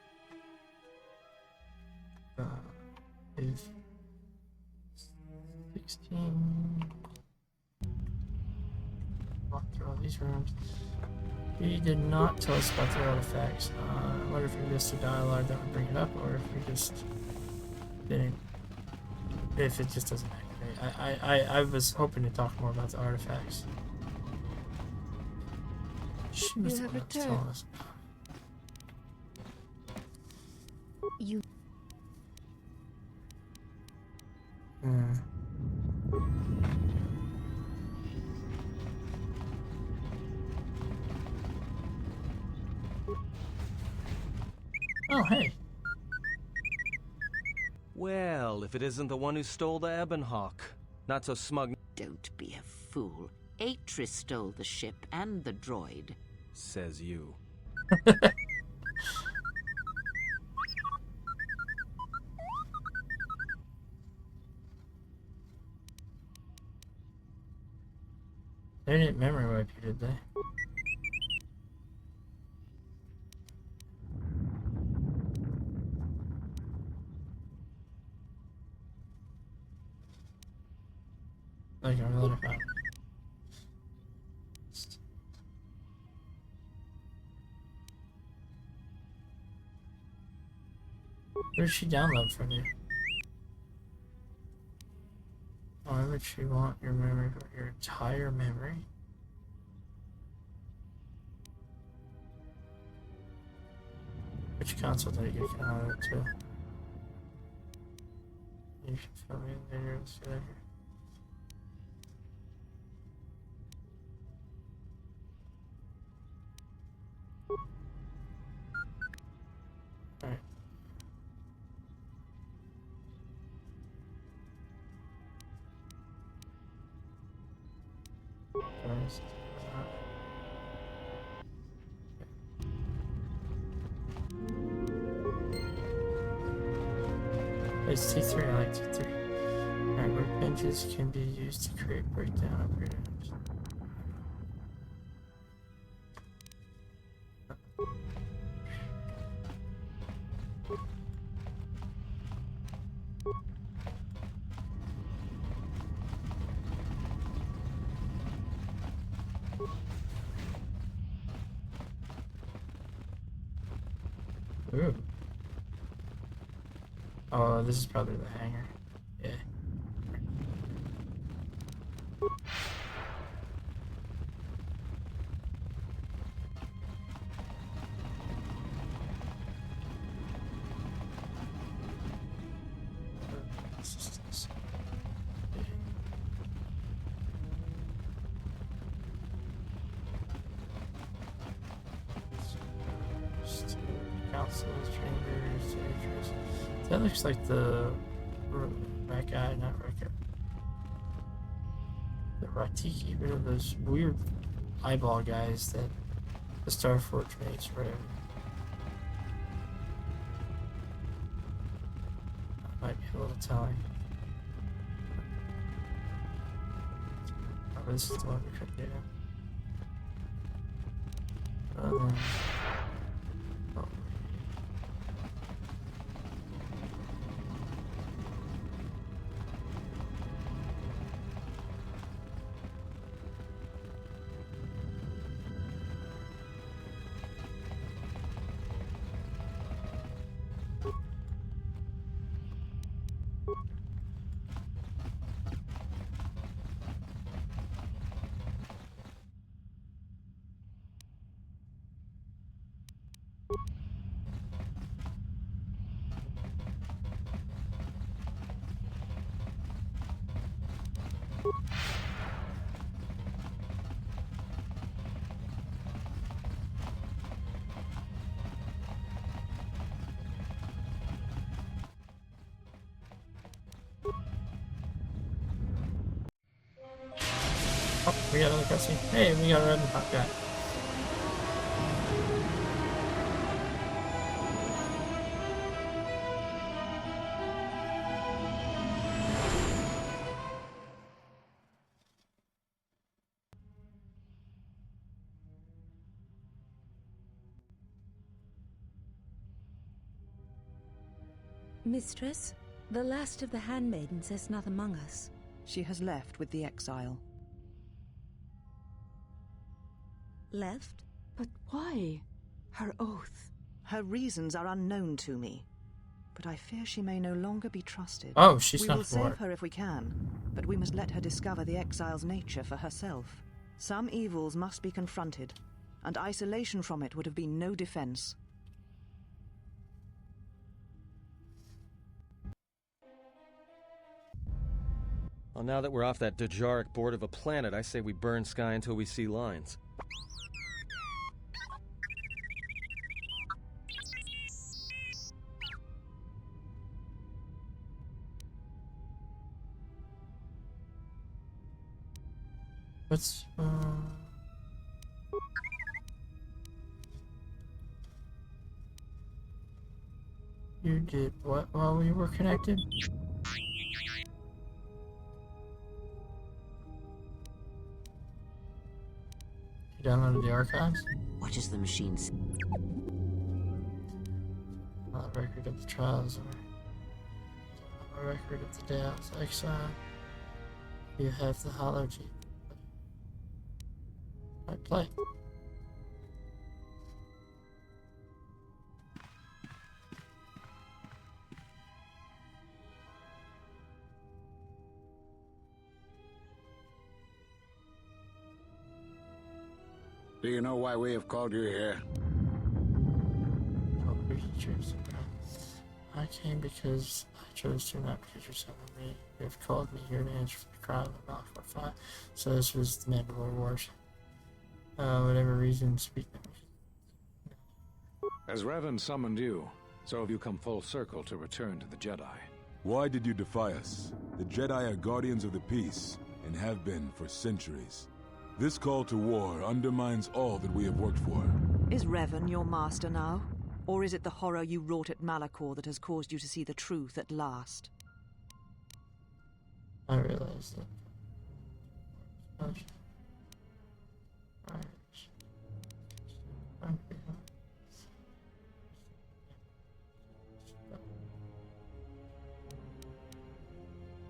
A: is 16. Walk through all these rooms. He did not tell us about the artifacts. I wonder if we missed a dialogue that would bring it up, or if we just didn't. If it just doesn't activate. I was hoping to talk more about the artifacts. She was
J: You
A: the
J: have
A: one that was
J: returned.
A: telling us.
J: You...
A: Oh, hey.
G: Well, if it isn't the one who stole the Ebonhawk. Not so smug.
B: Don't be a fool. Atris stole the ship and the droid.
G: Says you.
A: They didn't memory wipe you, did they? Like I'm really fine. What did she download from you? Why would she want your memory for your entire memory? Which console did you get downloaded to? You should tell me later. Let's get over here. Alright. First, it's T3, I like T3. Alright, workbenches can be used to create breakdown operators. Ooh. Oh, this is probably the hangar. Yeah. Councils, chambers, treasures. That looks like the rat guy, not rat guy. The Ratiki, rid of those weird eyeball guys that the Starforge makes, whatever. That might be a little telling. Oh, this is the one we could do. Oh. Oh, we got another cutscene. Hey, we got a red and hot guy.
L: Mistress, the last of the handmaidens is not among us.
I: She has left with the exile.
L: Left?
I: But why? Her oath. Her reasons are unknown to me. But I fear she may no longer be trusted.
A: Oh, she's
I: we
A: not
I: will
A: for it.
I: save her if we can, but we must let her discover the exile's nature for herself. Some evils must be confronted, and isolation from it would have been no defense.
G: Well, now that we're off that Dejaric board of a planet, I say we burn sky until we see lines.
A: What's you did what while we were connected? You downloaded the archives?
B: What is the machine's?
A: Not a record of the trials or a record of the Dow's exile. You have the hollow G. I play.
M: Do you know why we have called you here?
A: Oh, creatures. I came because I chose to, not because you're summoning me. You have called me here to answer for the crime of Malachor 5. So this was the Mandalore Wars. Whatever reason, speak.
N: As Revan summoned you, so have you come full circle to return to the Jedi.
O: Why did you defy us? The Jedi are guardians of the peace, and have been for centuries. This call to war undermines all that we have worked for.
I: Is Revan your master now? Or is it the horror you wrought at Malachor that has caused you to see the truth at last?
A: I realized that.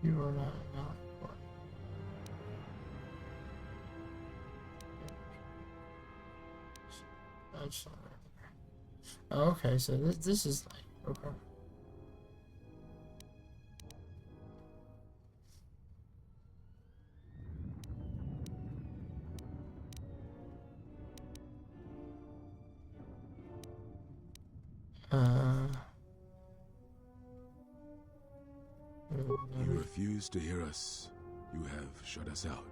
A: You are not Malachor. I just don't remember. Oh, okay, so this is like okay.
O: You refuse to hear us. You have shut us out,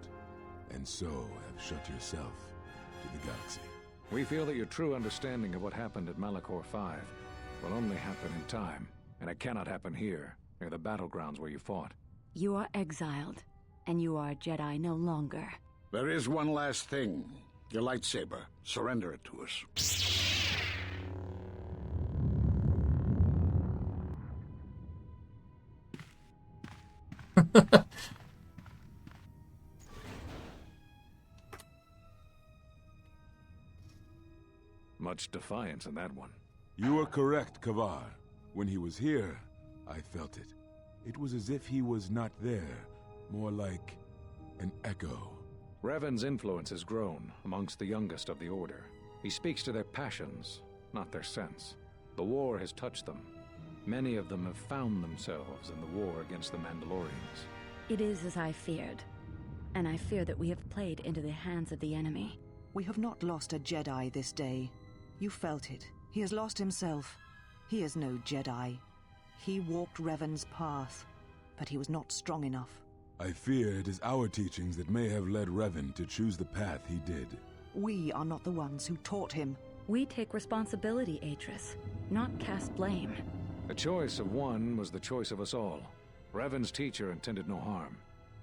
O: and so have shut yourself to the galaxy.
N: We feel that your true understanding of what happened at Malachor 5 will only happen in time, and it cannot happen here, near the battlegrounds where you fought.
H: You are exiled, and you are a Jedi no longer.
M: There is one last thing. Your lightsaber. Surrender it to us.
N: Much defiance in that one.
O: You are correct, Kavar. When he was here, I felt it. It was as if he was not there, more like an echo.
N: Revan's influence has grown amongst the youngest of the Order. He speaks to their passions, not their sense. The war has touched them. Many of them have found themselves in the war against the Mandalorians.
H: It is as I feared, and I fear that we have played into the hands of the enemy.
I: We have not lost a Jedi this day. You felt it. He has lost himself. He is no Jedi. He walked Revan's path, but he was not strong enough.
O: I fear it is our teachings that may have led Revan to choose the path he did.
I: We are not the ones who taught him.
H: We take responsibility, Atris, not cast blame.
N: The choice of one was the choice of us all. Revan's teacher intended no harm,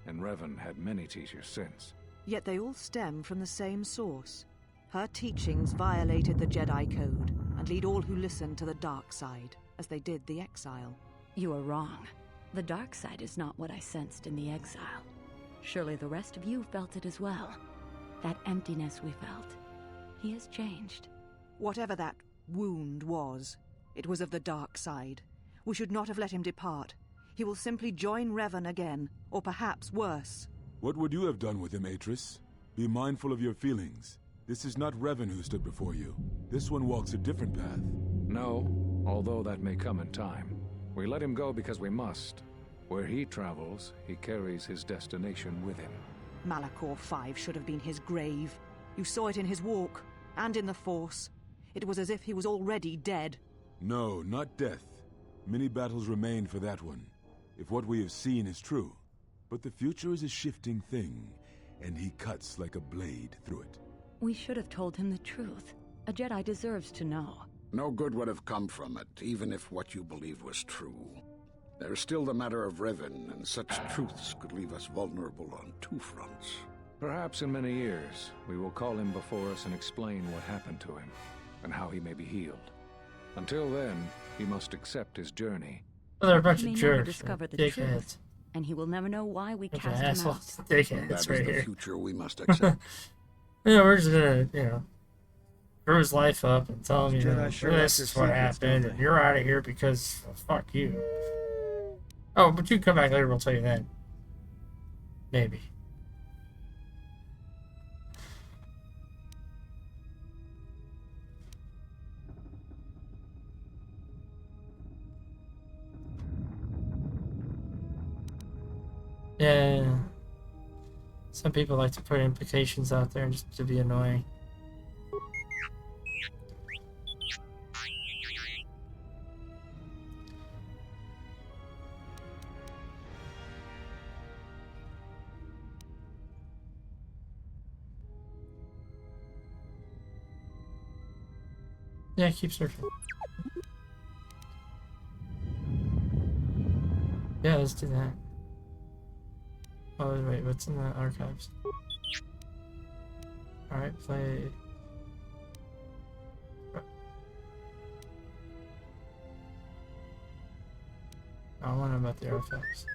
N: and Revan had many teachers since.
I: Yet they all stem from the same source. Her teachings violated the Jedi Code and lead all who listen to the dark side, as they did the exile.
H: You are wrong. The dark side is not what I sensed in the exile. Surely the rest of you felt it as well. That emptiness we felt. He has changed.
I: Whatever that wound was, it was of the dark side. We should not have let him depart. He will simply join Revan again, or perhaps worse.
O: What would you have done with him, Atris? Be mindful of your feelings. This is not Revan who stood before you. This one walks a different path.
N: No, although that may come in time. We let him go because we must. Where he travels, he carries his destination with him.
I: Malachor 5 should have been his grave. You saw it in his walk, and in the Force. It was as if he was already dead.
O: No, not death. Many battles remain for that one, if what we have seen is true. But the future is a shifting thing, and he cuts like a blade through it.
H: We should have told him the truth. A Jedi deserves to know.
M: No good would have come from it, even if what you believed was true. There's still the matter of Revan, and such truths could leave us vulnerable on two fronts.
N: Perhaps in many years, we will call him before us and explain what happened to him, and how he may be healed. Until then, he must accept his journey.
A: Well, they're a bunch
H: He
A: of
H: may never
A: jerks.
H: discover the
A: Dickheads.
H: truth, and he will never know why we
A: Bunch of
H: cast him
A: assholes.
H: out.
A: Dickheads
M: That is
A: right
M: the
A: here.
M: future we must accept.
A: Yeah, we're just gonna, screw his life up and tell him,
C: Jedi sure like
A: this
C: your
A: is what
C: secrets, don't
A: happened,
C: they?
A: and you're out of here because fuck you. Oh, but you can come back later, we'll tell you then. Maybe. Yeah. Some people like to put implications out there just to be annoying. Yeah, keep searching. Yeah, let's do that. Oh, wait, what's in the archives? Alright, play. I want to know about the artifacts.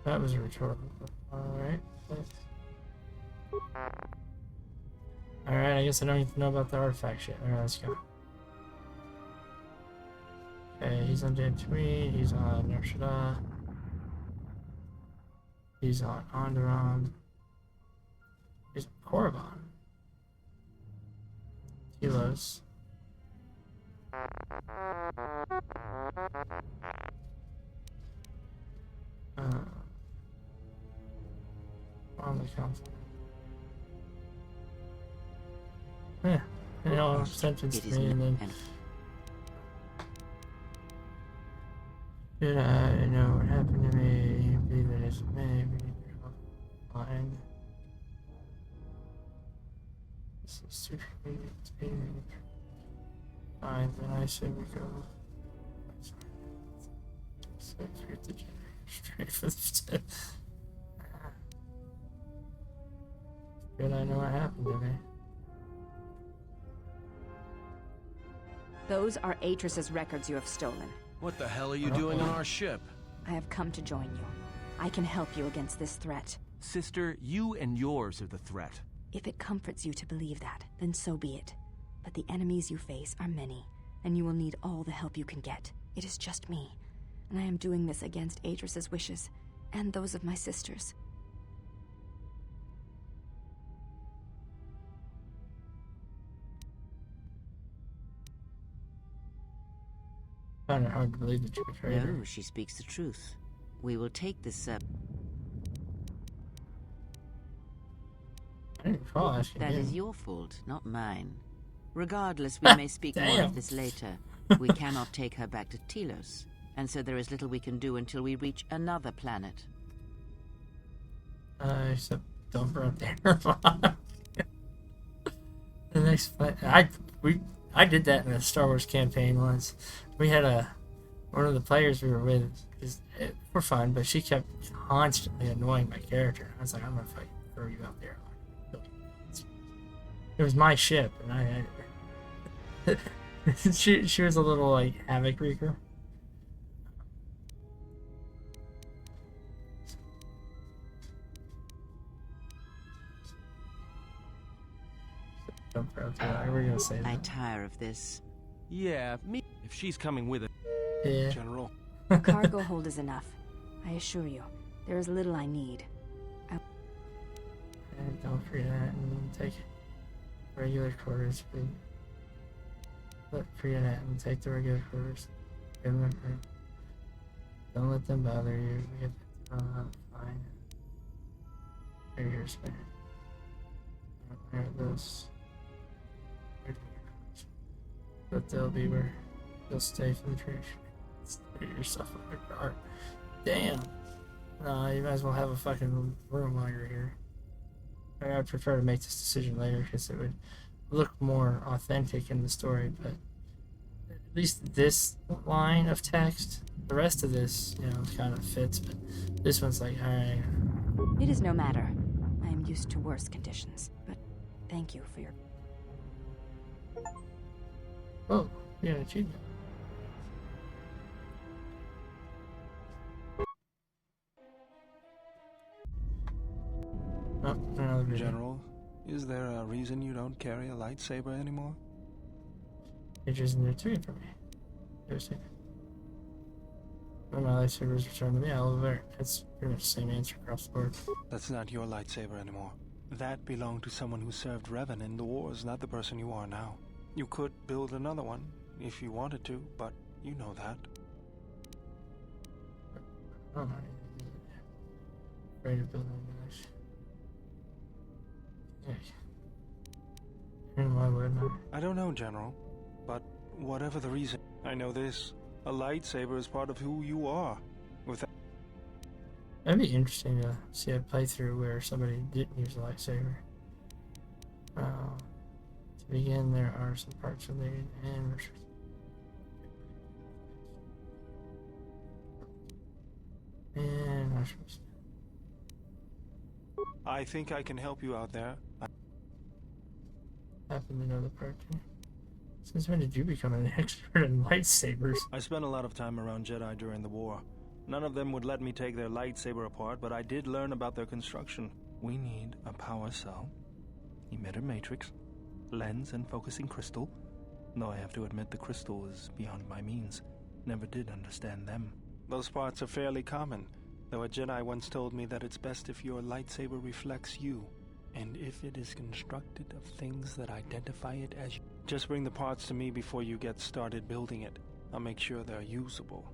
A: That was a rhetorical. Alright. Alright, I guess I don't need to know about the artifact shit. Alright, let's go. Okay, he's on Dantooine, he's on Narshada. He's on Onderon. He's on Korriban. Telos. On the council. Yeah, they all sentenced me and then... Did I know what happened to me? Believe it is maybe fine. This is too fine, then I say we go. So forget the generator straight for the Good, I know what happened to me.
H: Those are Atris's records you have stolen.
G: What the hell are you doing on our ship?
H: I have come to join you. I can help you against this threat.
G: Sister, you and yours are the threat.
H: If it comforts you to believe that, then so be it. But the enemies you face are many, and you will need all the help you can get. It is just me, and I am doing this against Atris's wishes, and those of my sisters.
A: I found it hard to believe that you betrayed her.
B: No, she speaks the truth. We will take this up.
A: I didn't recall asking
B: That
A: you.
B: is your fault, not mine. Regardless, we may speak more of this later. We cannot take her back to Telos, and so there is little we can do until we reach another planet.
A: Except dump her up there. The next planet. I did that in a Star Wars campaign once. We had one of the players we were with for fun, but she kept constantly annoying my character. I was like, I'm gonna fucking throw you out there. It was my ship, and she was a little like havoc wreaker. Jump out there. We're gonna say that.
B: I tire of this.
G: Yeah, me. If she's coming with it.
A: Yeah.
C: General.
H: A cargo hold is enough. I assure you, there is little I need.
A: And don't forget that, and take regular quarters. Forget that, and take the regular quarters. Don't let them bother you. We get fine. Right here, spare. There those. But they'll be where you'll stay for the duration. Put yourself in the car. Damn. No, you might as well have a fucking room while you're here. I'd prefer to make this decision later because it would look more authentic in the story, but at least this line of text, the rest of this, kind of fits, but this one's like, alright.
H: It is no matter. I am used to worse conditions, but thank you for your...
A: Oh, yeah, achievement. Oh, another video.
C: General, is there a reason you don't carry a lightsaber anymore?
A: It isn't there too for me. Seriously. When my lightsaber is returned to me, I'll wear it. It's pretty much the same answer across the board.
C: That's not your lightsaber anymore. That belonged to someone who served Revan in the wars, not the person you are now. You could build another one, if you wanted to, but you know that.
A: I'm not afraid of building this. And why wouldn't I?
C: I don't know, General, but whatever the reason, I know this. A lightsaber is part of who you are.
A: That'd be interesting to see a playthrough where somebody didn't use a lightsaber. To begin, there are some parts related and restricted. And mushrooms.
C: I think I can help you out there.
A: Happen to know the part too. Since when did you become an expert in lightsabers?
C: I spent a lot of time around Jedi during the war. None of them would let me take their lightsaber apart, but I did learn about their construction. We need a power cell, emitter matrix, lens and focusing crystal. Though I have to admit the crystal is beyond my means. Never did understand them. Those parts are fairly common, though a Jedi once told me that it's best if your lightsaber reflects you, and if it is constructed of things that identify it as you. Just bring the parts to me before you get started building it. I'll make sure they're usable.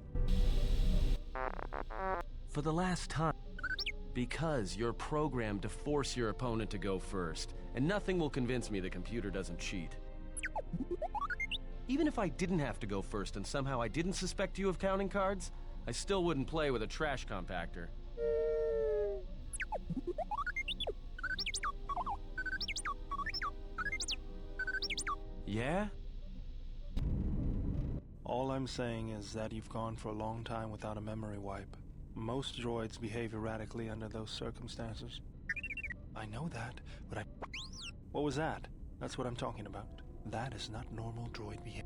G: For the last time. Because you're programmed to force your opponent to go first, and nothing will convince me the computer doesn't cheat. Even if I didn't have to go first and somehow I didn't suspect you of counting cards, I still wouldn't play with a trash compactor. Yeah?
C: All I'm saying is that you've gone for a long time without a memory wipe. Most droids behave erratically under those circumstances. I know that, but What was that? That's what I'm talking about. That is not normal droid behavior.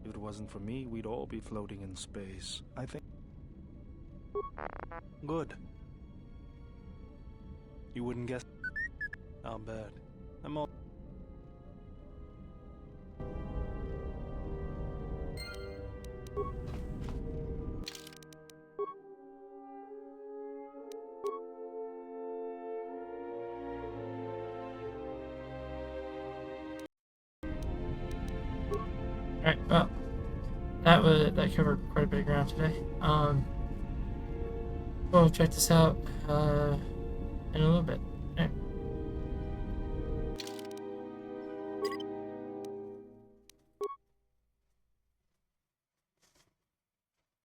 C: If it wasn't for me, we'd all be floating in space. I think... Good. You wouldn't guess... I'll bet. I'm all...
A: Alright, well, that covered quite a bit of ground today. We'll check this out in a little bit.